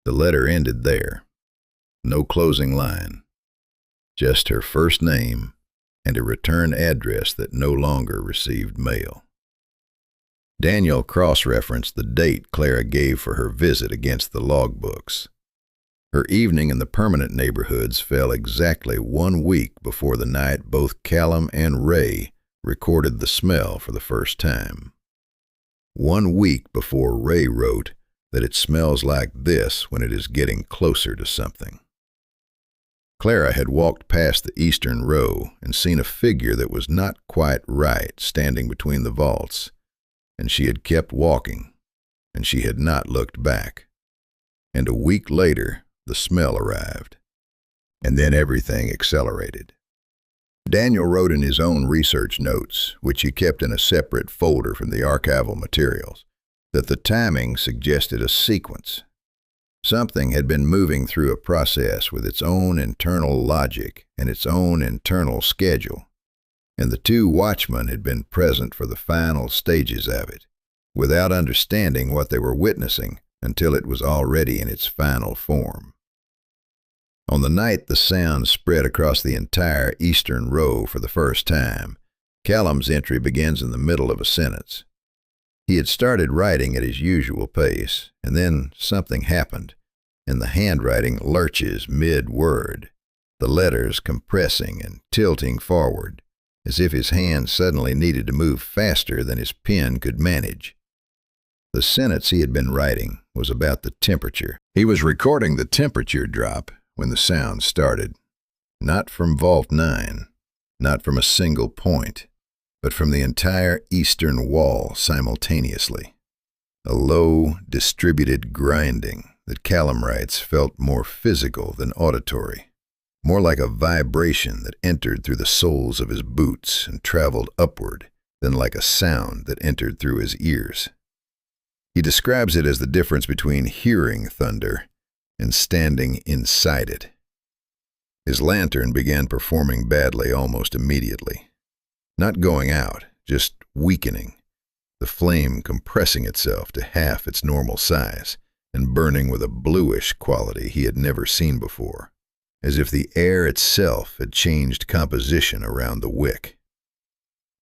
The letter ended there. No closing line. Just her first name and a return address that no longer received mail. Daniel cross-referenced the date Clara gave for her visit against the logbooks. Her evening in the permanent neighborhoods fell exactly 1 week before the night both Callum and Ray recorded the smell for the first time. 1 week before Ray wrote that it smells like this when it is getting closer to something. Clara had walked past the eastern row and seen a figure that was not quite right standing between the vaults, and she had kept walking, and she had not looked back. And a week later, the smell arrived, and then everything accelerated. Daniel wrote in his own research notes, which he kept in a separate folder from the archival materials, that the timing suggested a sequence. Something had been moving through a process with its own internal logic and its own internal schedule, and the two watchmen had been present for the final stages of it, without understanding what they were witnessing until it was already in its final form. On the night the sound spread across the entire eastern row for the first time, Callum's entry begins in the middle of a sentence. He had started writing at his usual pace, and then something happened, and the handwriting lurches mid-word, the letters compressing and tilting forward, as if his hand suddenly needed to move faster than his pen could manage. The sentence he had been writing was about the temperature. He was recording the temperature drop when the sound started, not from Vault 9, not from a single point, but from the entire eastern wall simultaneously. A low, distributed grinding that Callum writes felt more physical than auditory, more like a vibration that entered through the soles of his boots and traveled upward than like a sound that entered through his ears. He describes it as the difference between hearing thunder and standing inside it. His lantern began performing badly almost immediately. Not going out, just weakening, the flame compressing itself to half its normal size and burning with a bluish quality he had never seen before, as if the air itself had changed composition around the wick.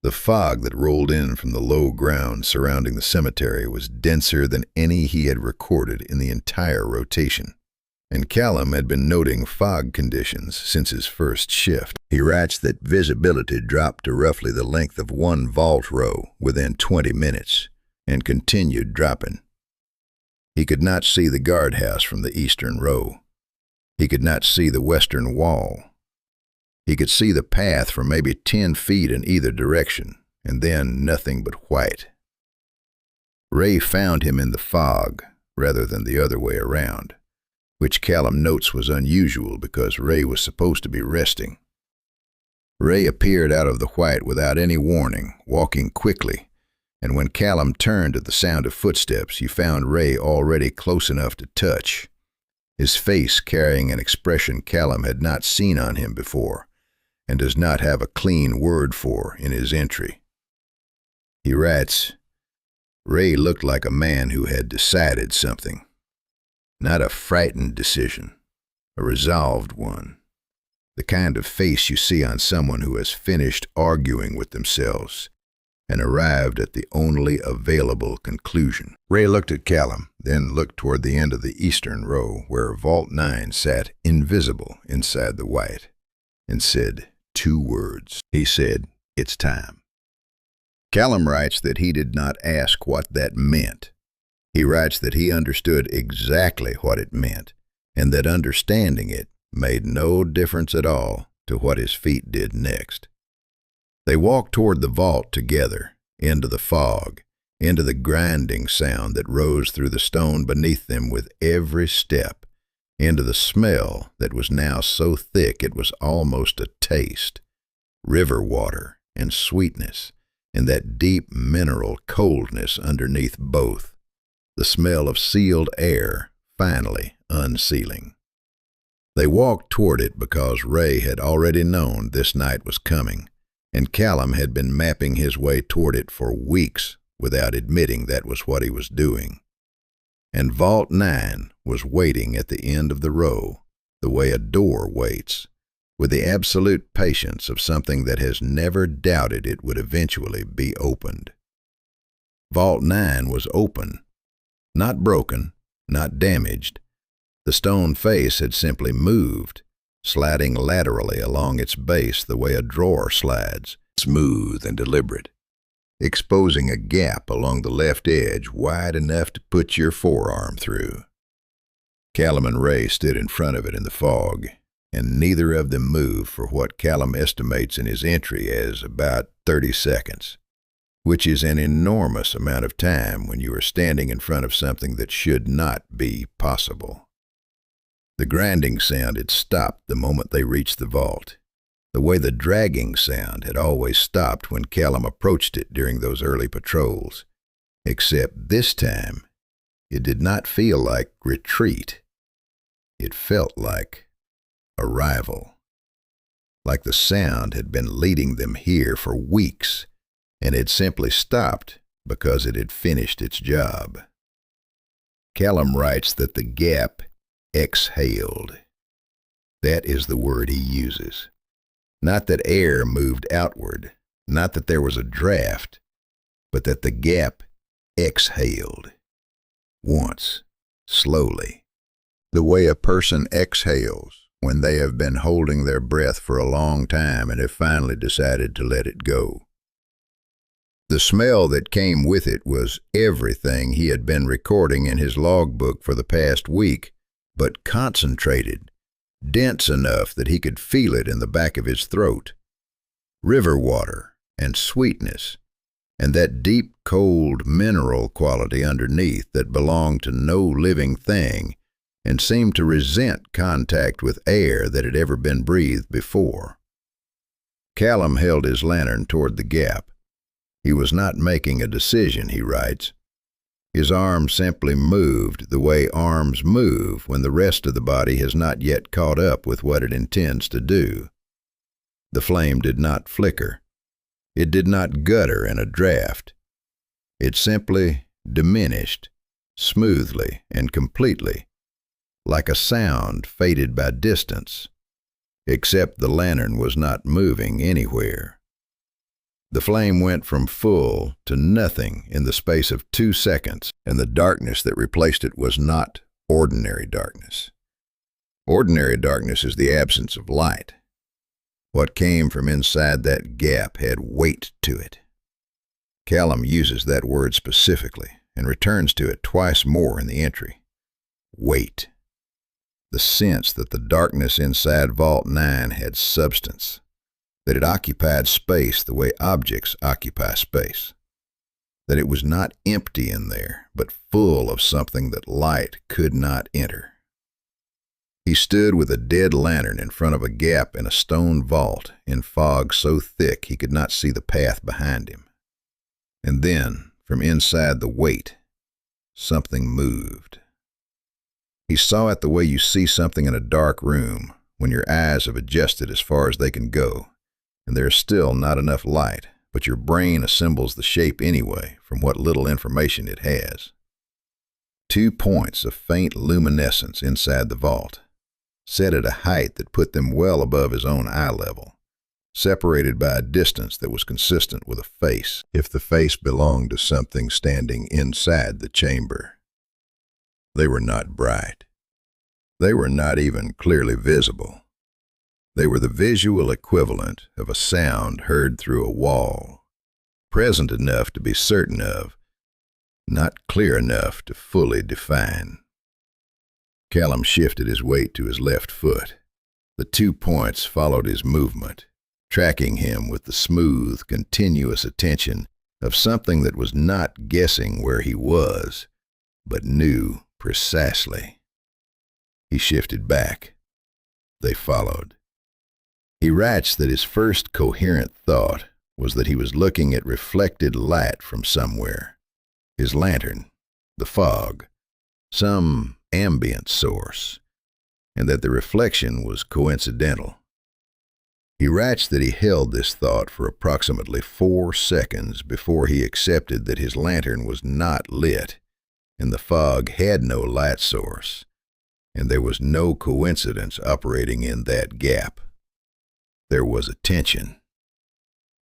The fog that rolled in from the low ground surrounding the cemetery was denser than any he had recorded in the entire rotation, and Callum had been noting fog conditions since his first shift. He writes that visibility dropped to roughly the length of one vault row within 20 minutes, and continued dropping. He could not see the guardhouse from the eastern row. He could not see the western wall. He could see the path for maybe 10 feet in either direction, and then nothing but white. Ray found him in the fog, rather than the other way around, which Callum notes was unusual because Ray was supposed to be resting. Ray appeared out of the white without any warning, walking quickly, and when Callum turned at the sound of footsteps, he found Ray already close enough to touch, his face carrying an expression Callum had not seen on him before, and does not have a clean word for in his entry. He writes, Ray looked like a man who had decided something. Not a frightened decision, a resolved one. The kind of face you see on someone who has finished arguing with themselves and arrived at the only available conclusion. Ray looked at Callum, then looked toward the end of the eastern row where Vault 9 sat invisible inside the white, and said 2 words. He said, "It's time." Callum writes that he did not ask what that meant. He writes that he understood exactly what it meant, and that understanding it made no difference at all to what his feet did next. They walked toward the vault together, into the fog, into the grinding sound that rose through the stone beneath them with every step, into the smell that was now so thick it was almost a taste, river water and sweetness, and that deep mineral coldness underneath both. The smell of sealed air finally unsealing. They walked toward it because Ray had already known this night was coming, and Callum had been mapping his way toward it for weeks without admitting that was what he was doing. And Vault 9 was waiting at the end of the row, the way a door waits, with the absolute patience of something that has never doubted it would eventually be opened. Vault 9 was open, not broken, not damaged. The stone face had simply moved, sliding laterally along its base the way a drawer slides, smooth and deliberate, exposing a gap along the left edge wide enough to put your forearm through. Callum and Ray stood in front of it in the fog, and neither of them moved for what Callum estimates in his entry as about 30 seconds, which is an enormous amount of time when you are standing in front of something that should not be possible. The grinding sound had stopped the moment they reached the vault, the way the dragging sound had always stopped when Callum approached it during those early patrols, except this time it did not feel like retreat. It felt like arrival, like the sound had been leading them here for weeks and had simply stopped because it had finished its job. Callum writes that the gap exhaled. That is the word he uses. Not that air moved outward, not that there was a draft, but that the gap exhaled. Once, slowly, the way a person exhales when they have been holding their breath for a long time and have finally decided to let it go. The smell that came with it was everything he had been recording in his logbook for the past week, but concentrated, dense enough that he could feel it in the back of his throat. River water and sweetness, and that deep, cold, mineral quality underneath that belonged to no living thing and seemed to resent contact with air that had ever been breathed before. Callum held his lantern toward the gap. He was not making a decision, he writes. His arm simply moved the way arms move when the rest of the body has not yet caught up with what it intends to do. The flame did not flicker. It did not gutter in a draft. It simply diminished, smoothly and completely, like a sound faded by distance, except the lantern was not moving anywhere. The flame went from full to nothing in the space of 2 seconds, and the darkness that replaced it was not ordinary darkness. Ordinary darkness is the absence of light. What came from inside that gap had weight to it. Callum uses that word specifically and returns to it twice more in the entry. Weight. The sense that the darkness inside Vault 9 had substance, that it occupied space the way objects occupy space, that it was not empty in there, but full of something that light could not enter. He stood with a dead lantern in front of a gap in a stone vault in fog so thick he could not see the path behind him. And then, from inside the weight, something moved. He saw it the way you see something in a dark room when your eyes have adjusted as far as they can go, and there is still not enough light, but your brain assembles the shape anyway from what little information it has. 2 points of faint luminescence inside the vault, set at a height that put them well above his own eye level, separated by a distance that was consistent with a face, if the face belonged to something standing inside the chamber. They were not bright. They were not even clearly visible. They were the visual equivalent of a sound heard through a wall, present enough to be certain of, not clear enough to fully define. Callum shifted his weight to his left foot. The 2 points followed his movement, tracking him with the smooth, continuous attention of something that was not guessing where he was, but knew precisely. He shifted back. They followed. He writes that his first coherent thought was that he was looking at reflected light from somewhere. His lantern, the fog, some ambient source, and that the reflection was coincidental. He writes that he held this thought for approximately 4 seconds before he accepted that his lantern was not lit, and the fog had no light source, and there was no coincidence operating in that gap. There was attention.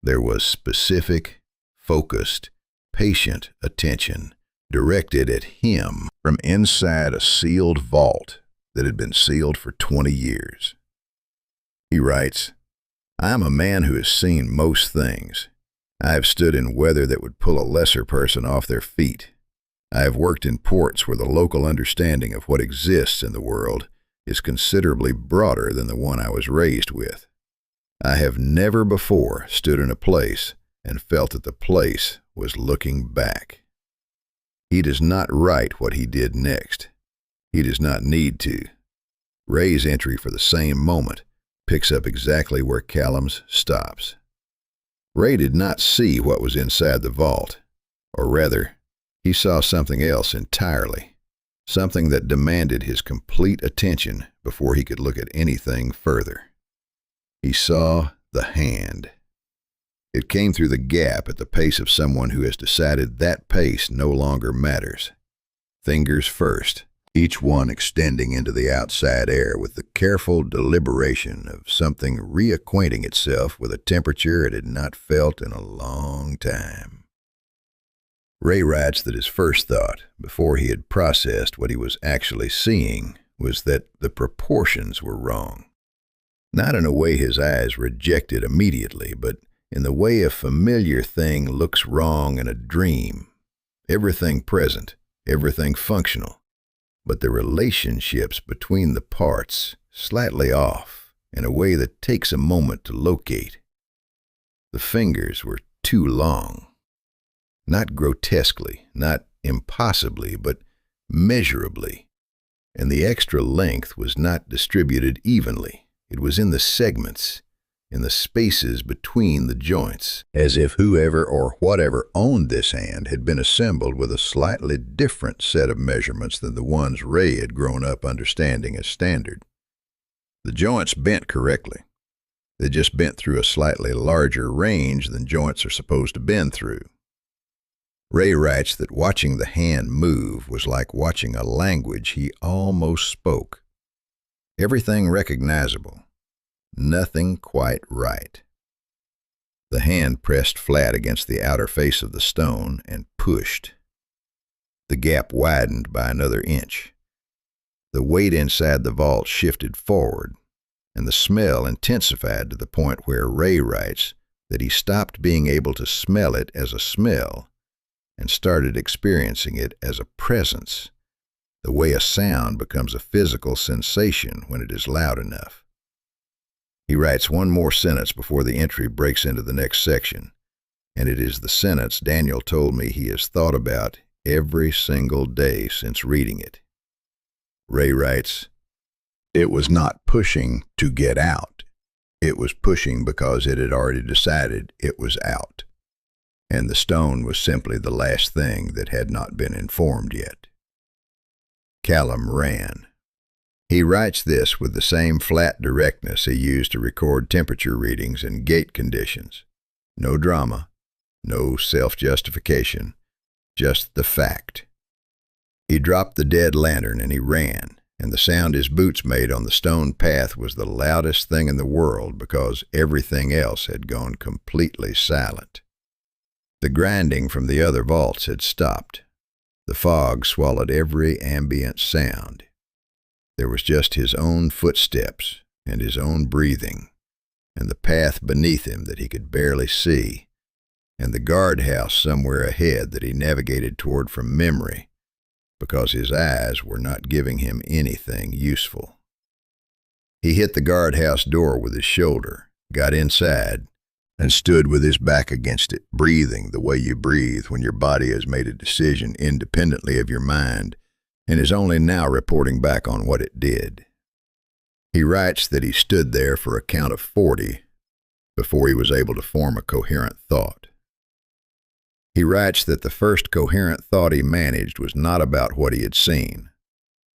There was specific, focused, patient attention directed at him from inside a sealed vault that had been sealed for 20 years. He writes, "I am a man who has seen most things. I have stood in weather that would pull a lesser person off their feet. I have worked in ports where the local understanding of what exists in the world is considerably broader than the one I was raised with. I have never before stood in a place and felt that the place was looking back." He does not write what he did next. He does not need to. Ray's entry for the same moment picks up exactly where Callum's stops. Ray did not see what was inside the vault, or rather, he saw something else entirely, something that demanded his complete attention before he could look at anything further. He saw the hand. It came through the gap at the pace of someone who has decided that pace no longer matters. Fingers first, each one extending into the outside air with the careful deliberation of something reacquainting itself with a temperature it had not felt in a long time. Ray writes that his first thought, before he had processed what he was actually seeing, was that the proportions were wrong. Not in a way his eyes rejected immediately, but in the way a familiar thing looks wrong in a dream. Everything present, everything functional, but the relationships between the parts slightly off in a way that takes a moment to locate. The fingers were too long. Not grotesquely, not impossibly, but measurably. And the extra length was not distributed evenly. It was in the segments, in the spaces between the joints, as if whoever or whatever owned this hand had been assembled with a slightly different set of measurements than the ones Ray had grown up understanding as standard. The joints bent correctly. They just bent through a slightly larger range than joints are supposed to bend through. Ray writes that watching the hand move was like watching a language he almost spoke. Everything recognizable. Nothing quite right. The hand pressed flat against the outer face of the stone and pushed. The gap widened by another inch. The weight inside the vault shifted forward, and the smell intensified to the point where Ray writes that he stopped being able to smell it as a smell and started experiencing it as a presence, the way a sound becomes a physical sensation when it is loud enough. He writes one more sentence before the entry breaks into the next section, and it is the sentence Daniel told me he has thought about every single day since reading it. Ray writes, "It was not pushing to get out. It was pushing because it had already decided it was out, and the stone was simply the last thing that had not been informed yet." Callum ran. He writes this with the same flat directness he used to record temperature readings and gate conditions. No drama, no self-justification, just the fact. He dropped the dead lantern and he ran, and the sound his boots made on the stone path was the loudest thing in the world because everything else had gone completely silent. The grinding from the other vaults had stopped. The fog swallowed every ambient sound. There was just his own footsteps and his own breathing, and the path beneath him that he could barely see, and the guardhouse somewhere ahead that he navigated toward from memory, because his eyes were not giving him anything useful. He hit the guardhouse door with his shoulder, got inside, and stood with his back against it, breathing the way you breathe when your body has made a decision independently of your mind and is only now reporting back on what it did. He writes that he stood there for a count of 40 before he was able to form a coherent thought. He writes that the first coherent thought he managed was not about what he had seen,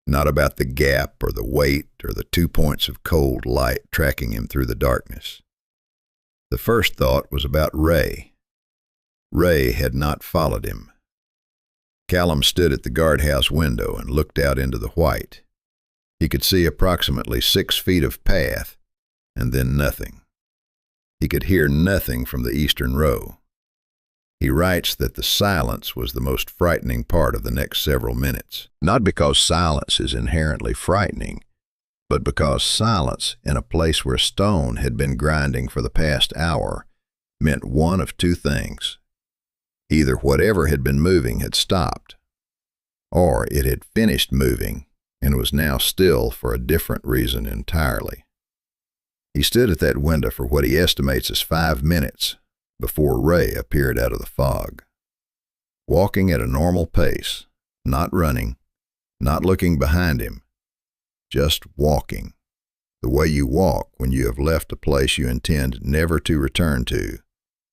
Not about the gap or the weight or the 2 points of cold light tracking him through the darkness. The first thought was about Ray. Ray had not followed him. Callum stood at the guardhouse window and looked out into the white. He could see approximately 6 feet of path, and then nothing. He could hear nothing from the eastern row. He writes that the silence was the most frightening part of the next several minutes. Not because silence is inherently frightening, but because silence in a place where stone had been grinding for the past hour meant one of two things. Either whatever had been moving had stopped, or it had finished moving and was now still for a different reason entirely. He stood at that window for what he estimates as 5 minutes before Ray appeared out of the fog. Walking at a normal pace, not running, not looking behind him, just walking, the way you walk when you have left a place you intend never to return to,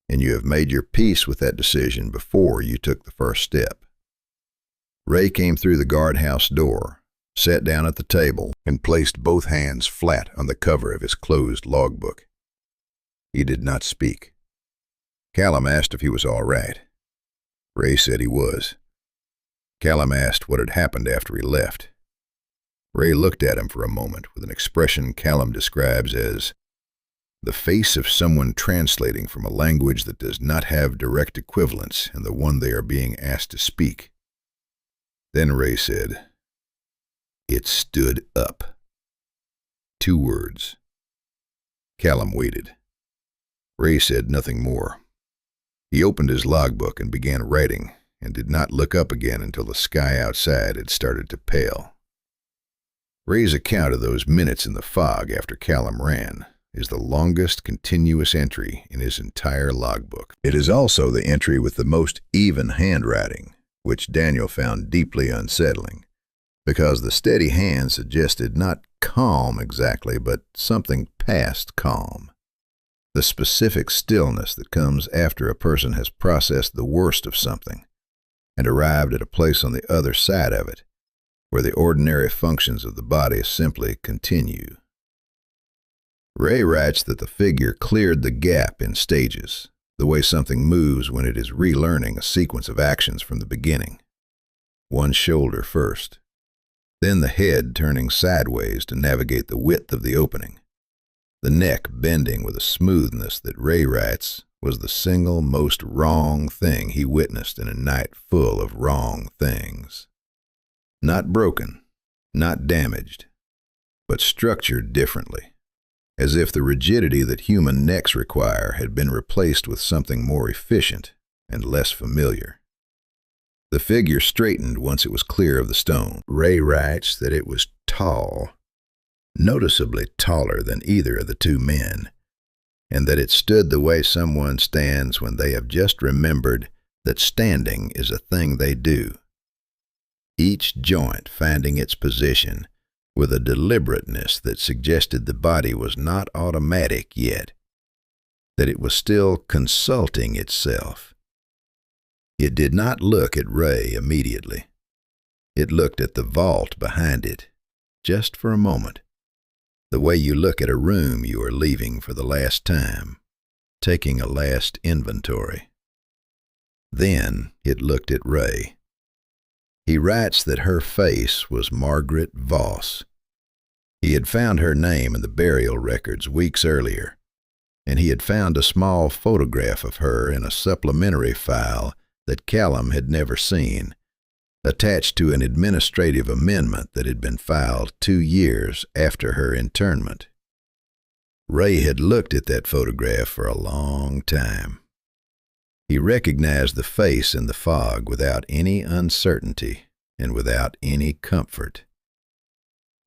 and you have made your peace with that decision before you took the first step. Ray came through the guardhouse door, sat down at the table, and placed both hands flat on the cover of his closed logbook. He did not speak. Callum asked if he was all right. Ray said he was. Callum asked what had happened after he left. Ray looked at him for a moment with an expression Callum describes as the face of someone translating from a language that does not have direct equivalence in the one they are being asked to speak. Then Ray said, "It stood up." 2 words. Callum waited. Ray said nothing more. He opened his logbook and began writing, and did not look up again until the sky outside had started to pale. Ray's account of those minutes in the fog after Callum ran is the longest continuous entry in his entire logbook. It is also the entry with the most even handwriting, which Daniel found deeply unsettling, because the steady hand suggested not calm exactly, but something past calm. The specific stillness that comes after a person has processed the worst of something and arrived at a place on the other side of it, where the ordinary functions of the body simply continue. Ray writes that the figure cleared the gap in stages, the way something moves when it is relearning a sequence of actions from the beginning. One shoulder first, then the head turning sideways to navigate the width of the opening, the neck bending with a smoothness that Ray writes was the single most wrong thing he witnessed in a night full of wrong things. Not broken, not damaged, but structured differently, as if the rigidity that human necks require had been replaced with something more efficient and less familiar. The figure straightened once it was clear of the stone. Ray writes that it was tall, noticeably taller than either of the 2 men, and that it stood the way someone stands when they have just remembered that standing is a thing they do, each joint finding its position with a deliberateness that suggested the body was not automatic yet, that it was still consulting itself. It did not look at Ray immediately. It looked at the vault behind it, just for a moment, the way you look at a room you are leaving for the last time, taking a last inventory. Then it looked at Ray. He writes that her face was Margaret Voss. He had found her name in the burial records weeks earlier, and he had found a small photograph of her in a supplementary file that Callum had never seen, attached to an administrative amendment that had been filed 2 years after her internment. Ray had looked at that photograph for a long time. He recognized the face in the fog without any uncertainty and without any comfort.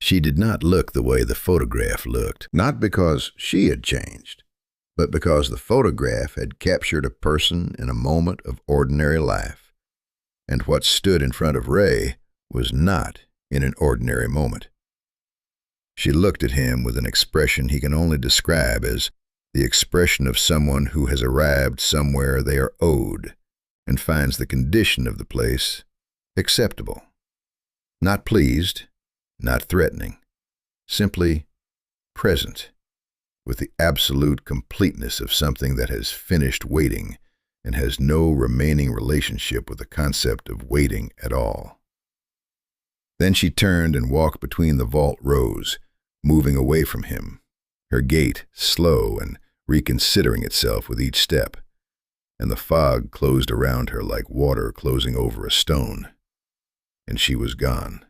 She did not look the way the photograph looked, not because she had changed, but because the photograph had captured a person in a moment of ordinary life, and what stood in front of Ray was not in an ordinary moment. She looked at him with an expression he can only describe as the expression of someone who has arrived somewhere they are owed and finds the condition of the place acceptable. Not pleased, not threatening, simply present, with the absolute completeness of something that has finished waiting and has no remaining relationship with the concept of waiting at all. Then she turned and walked between the vault rows, moving away from him, her gait slow and reconsidering itself with each step, and the fog closed around her like water closing over a stone, and she was gone.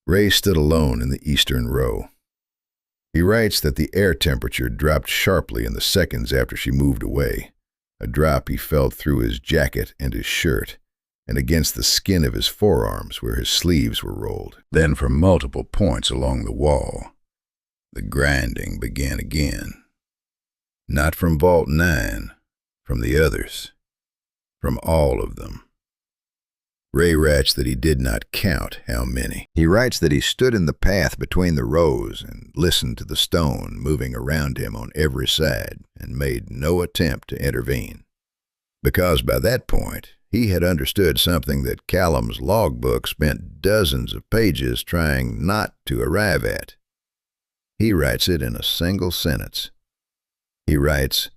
Ray stood alone in the eastern row. He writes that the air temperature dropped sharply in the seconds after she moved away, a drop he felt through his jacket and his shirt, and against the skin of his forearms where his sleeves were rolled. Then from multiple points along the wall, the grinding began again. Not from Vault 9, from the others, from all of them. Ray writes that he did not count how many. He writes that he stood in the path between the rows and listened to the stone moving around him on every side and made no attempt to intervene. Because by that point, he had understood something that Callum's logbook spent dozens of pages trying not to arrive at. He writes it in a single sentence. He writes,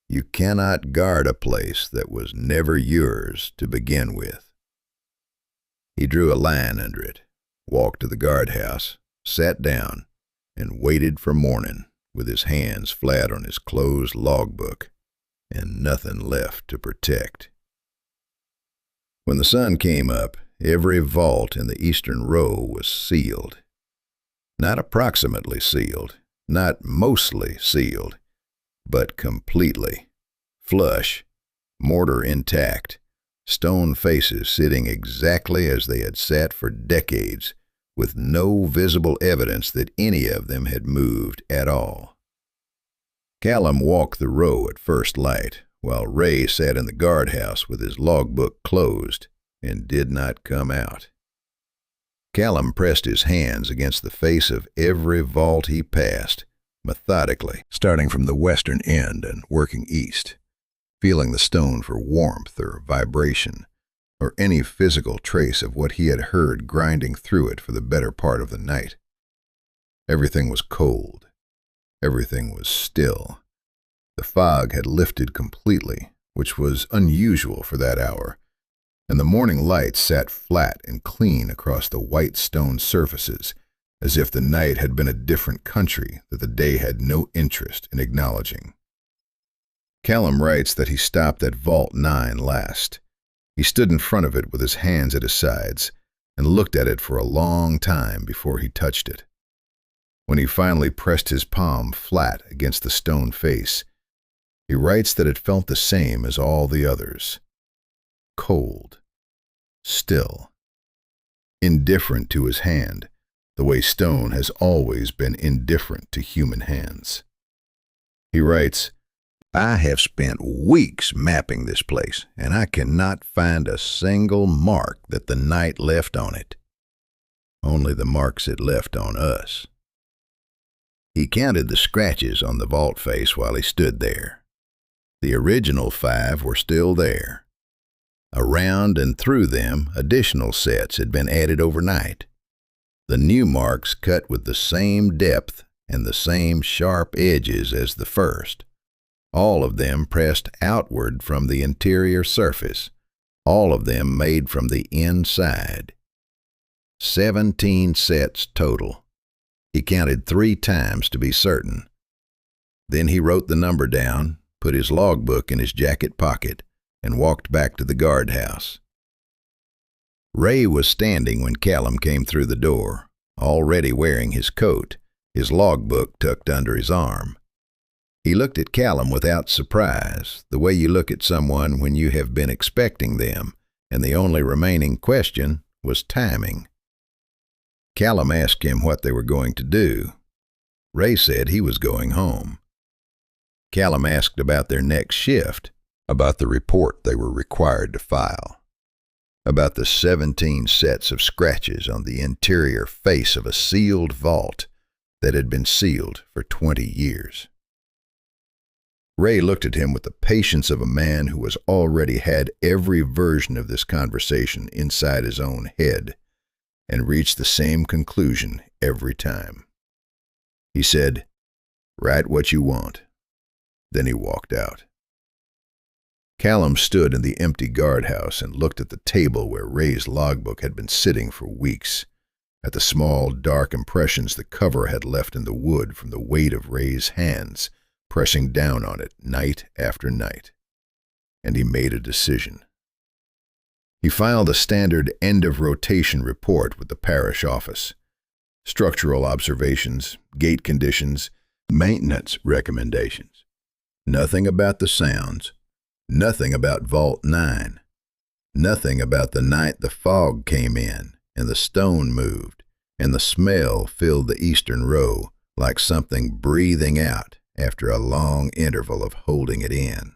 "You cannot guard a place that was never yours to begin with." He drew a line under it, walked to the guardhouse, sat down, and waited for morning with his hands flat on his closed logbook and nothing left to protect. When the sun came up, every vault in the eastern row was sealed. Not approximately sealed, not mostly sealed, but completely. Flush, mortar intact, stone faces sitting exactly as they had sat for decades, with no visible evidence that any of them had moved at all. Callum walked the row at first light, while Ray sat in the guardhouse with his logbook closed and did not come out. Callum pressed his hands against the face of every vault he passed, methodically, starting from the western end and working east, feeling the stone for warmth or vibration, or any physical trace of what he had heard grinding through it for the better part of the night. Everything was cold. Everything was still. The fog had lifted completely, which was unusual for that hour, and the morning light sat flat and clean across the white stone surfaces, as if the night had been a different country that the day had no interest in acknowledging. Callum writes that he stopped at Vault 9 last. He stood in front of it with his hands at his sides and looked at it for a long time before he touched it. When he finally pressed his palm flat against the stone face, he writes that it felt the same as all the others. Cold. Still. Indifferent to his hand, the way stone has always been indifferent to human hands. He writes, "I have spent weeks mapping this place, and I cannot find a single mark that the night left on it. Only the marks it left on us." He counted the scratches on the vault face while he stood there. The original 5 were still there. Around and through them, additional sets had been added overnight. The new marks cut with the same depth and the same sharp edges as the first. All of them pressed outward from the interior surface, all of them made from the inside. 17 sets total. He counted 3 times to be certain. Then he wrote the number down, put his logbook in his jacket pocket, and walked back to the guardhouse. Ray was standing when Callum came through the door, already wearing his coat, his logbook tucked under his arm. He looked at Callum without surprise, the way you look at someone when you have been expecting them, and the only remaining question was timing. Callum asked him what they were going to do. Ray said he was going home. Callum asked about their next shift, about the report they were required to file, about the 17 sets of scratches on the interior face of a sealed vault that had been sealed for 20 years. Ray looked at him with the patience of a man who has already had every version of this conversation inside his own head, and reached the same conclusion every time. He said, "Write what you want." Then he walked out. Callum stood in the empty guardhouse and looked at the table where Ray's logbook had been sitting for weeks, at the small, dark impressions the cover had left in the wood from the weight of Ray's hands pressing down on it night after night. And he made a decision. He filed a standard end-of-rotation report with the parish office. Structural observations, gate conditions, maintenance recommendations. Nothing about the sounds. Nothing about Vault 9. Nothing about the night the fog came in and the stone moved and the smell filled the eastern row like something breathing out after a long interval of holding it in.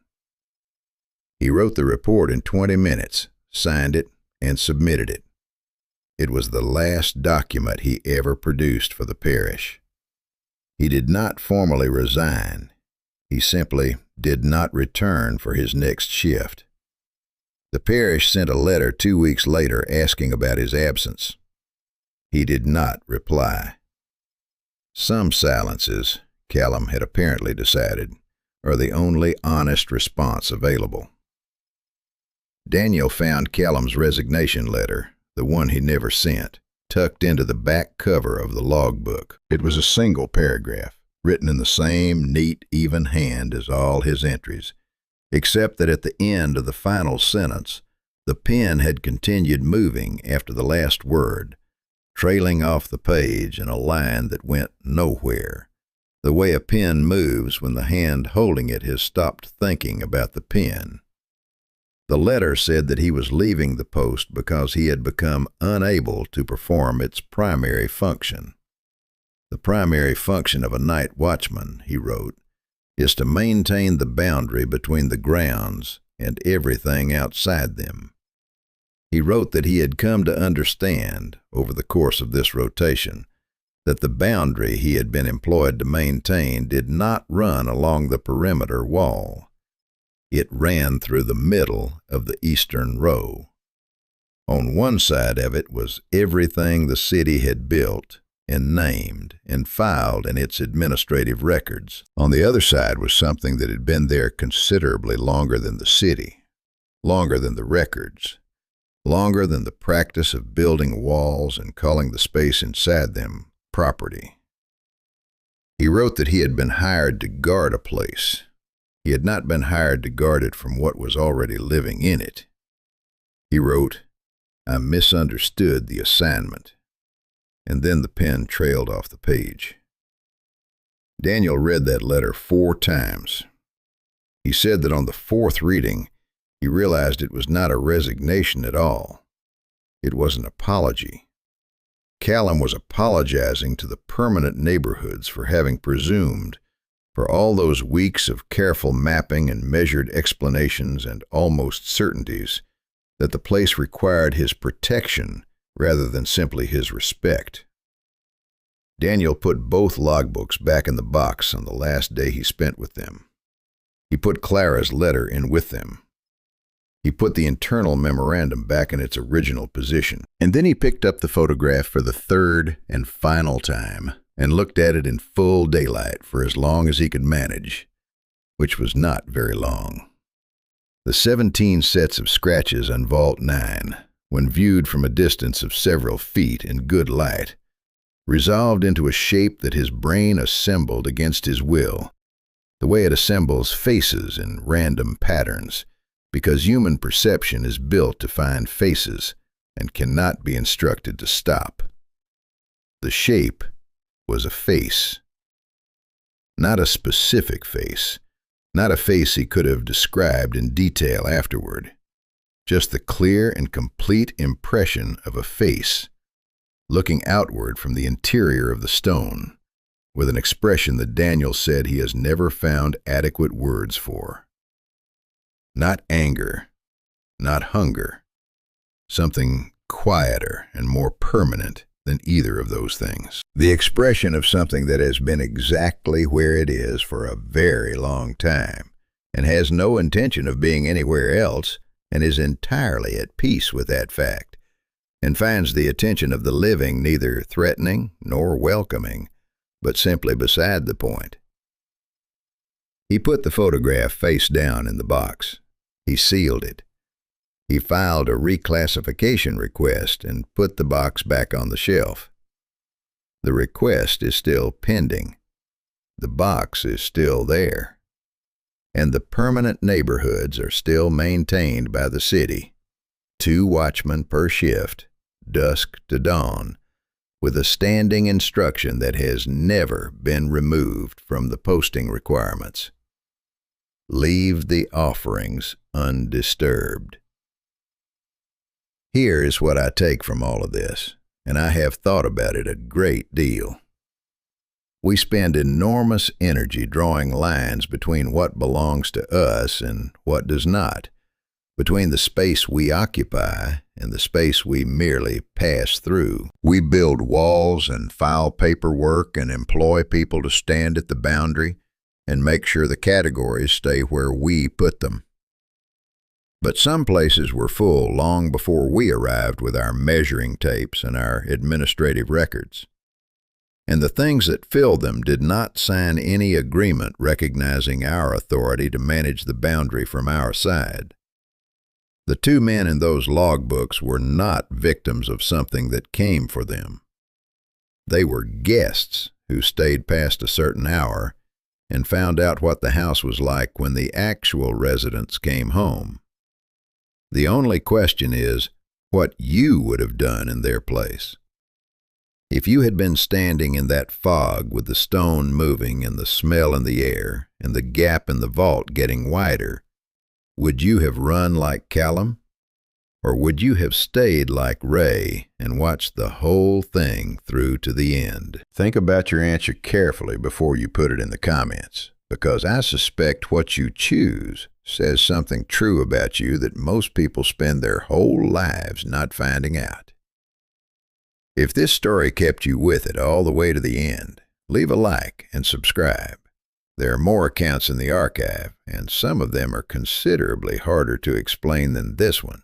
He wrote the report in 20 minutes, signed it, and submitted it. It was the last document he ever produced for the parish. He did not formally resign. He simply did not return for his next shift. The parish sent a letter 2 weeks later asking about his absence. He did not reply. Some silences, Callum had apparently decided, are the only honest response available. Daniel found Callum's resignation letter, the one he never sent, tucked into the back cover of the logbook. It was a single paragraph, written in the same neat, even hand as all his entries, except that at the end of the final sentence, the pen had continued moving after the last word, trailing off the page in a line that went nowhere, the way a pen moves when the hand holding it has stopped thinking about the pen. The letter said that he was leaving the post because he had become unable to perform its primary function. The primary function of a night watchman, he wrote, is to maintain the boundary between the grounds and everything outside them. He wrote that he had come to understand, over the course of this rotation, that the boundary he had been employed to maintain did not run along the perimeter wall. It ran through the middle of the eastern row. On one side of it was everything the city had built and named and filed in its administrative records. On the other side was something that had been there considerably longer than the city, longer than the records, longer than the practice of building walls and calling the space inside them property. He wrote that he had been hired to guard a place. He had not been hired to guard it from what was already living in it. He wrote, "I misunderstood the assignment." And then the pen trailed off the page. Daniel read that letter 4 times. He said that on the 4th reading, he realized it was not a resignation at all. It was an apology. Callum was apologizing to the permanent neighborhoods for having presumed, for all those weeks of careful mapping and measured explanations and almost certainties, that the place required his protection rather than simply his respect. Daniel put both logbooks back in the box on the last day he spent with them. He put Clara's letter in with them. He put the internal memorandum back in its original position, and then he picked up the photograph for the 3rd and final time and looked at it in full daylight for as long as he could manage, which was not very long. The 17 sets of scratches on Vault 9, when viewed from a distance of several feet in good light, resolved into a shape that his brain assembled against his will, the way it assembles faces in random patterns, because human perception is built to find faces and cannot be instructed to stop. The shape was a face. Not a specific face, not a face he could have described in detail afterward, just the clear and complete impression of a face, looking outward from the interior of the stone, with an expression that Daniel said he has never found adequate words for. Not anger, not hunger, something quieter and more permanent than either of those things. The expression of something that has been exactly where it is for a very long time, and has no intention of being anywhere else, and is entirely at peace with that fact, and finds the attention of the living neither threatening nor welcoming, but simply beside the point. He put the photograph face down in the box. He sealed it. He filed a reclassification request and put the box back on the shelf. The request is still pending. The box is still there. And the permanent neighborhoods are still maintained by the city. 2 watchmen per shift, dusk to dawn, with a standing instruction that has never been removed from the posting requirements. Leave the offerings undisturbed. Here is what I take from all of this, and I have thought about it a great deal. We spend enormous energy drawing lines between what belongs to us and what does not, between the space we occupy and the space we merely pass through. We build walls and file paperwork and employ people to stand at the boundary and make sure the categories stay where we put them. But some places were full long before we arrived with our measuring tapes and our administrative records. And the things that filled them did not sign any agreement recognizing our authority to manage the boundary from our side. The 2 men in those logbooks were not victims of something that came for them. They were guests who stayed past a certain hour and found out what the house was like when the actual residents came home. The only question is what you would have done in their place. If you had been standing in that fog with the stone moving and the smell in the air and the gap in the vault getting wider, would you have run like Callum? Or would you have stayed like Ray and watched the whole thing through to the end? Think about your answer carefully before you put it in the comments, because I suspect what you choose says something true about you that most people spend their whole lives not finding out. If this story kept you with it all the way to the end, leave a like and subscribe. There are more accounts in the archive, and some of them are considerably harder to explain than this one.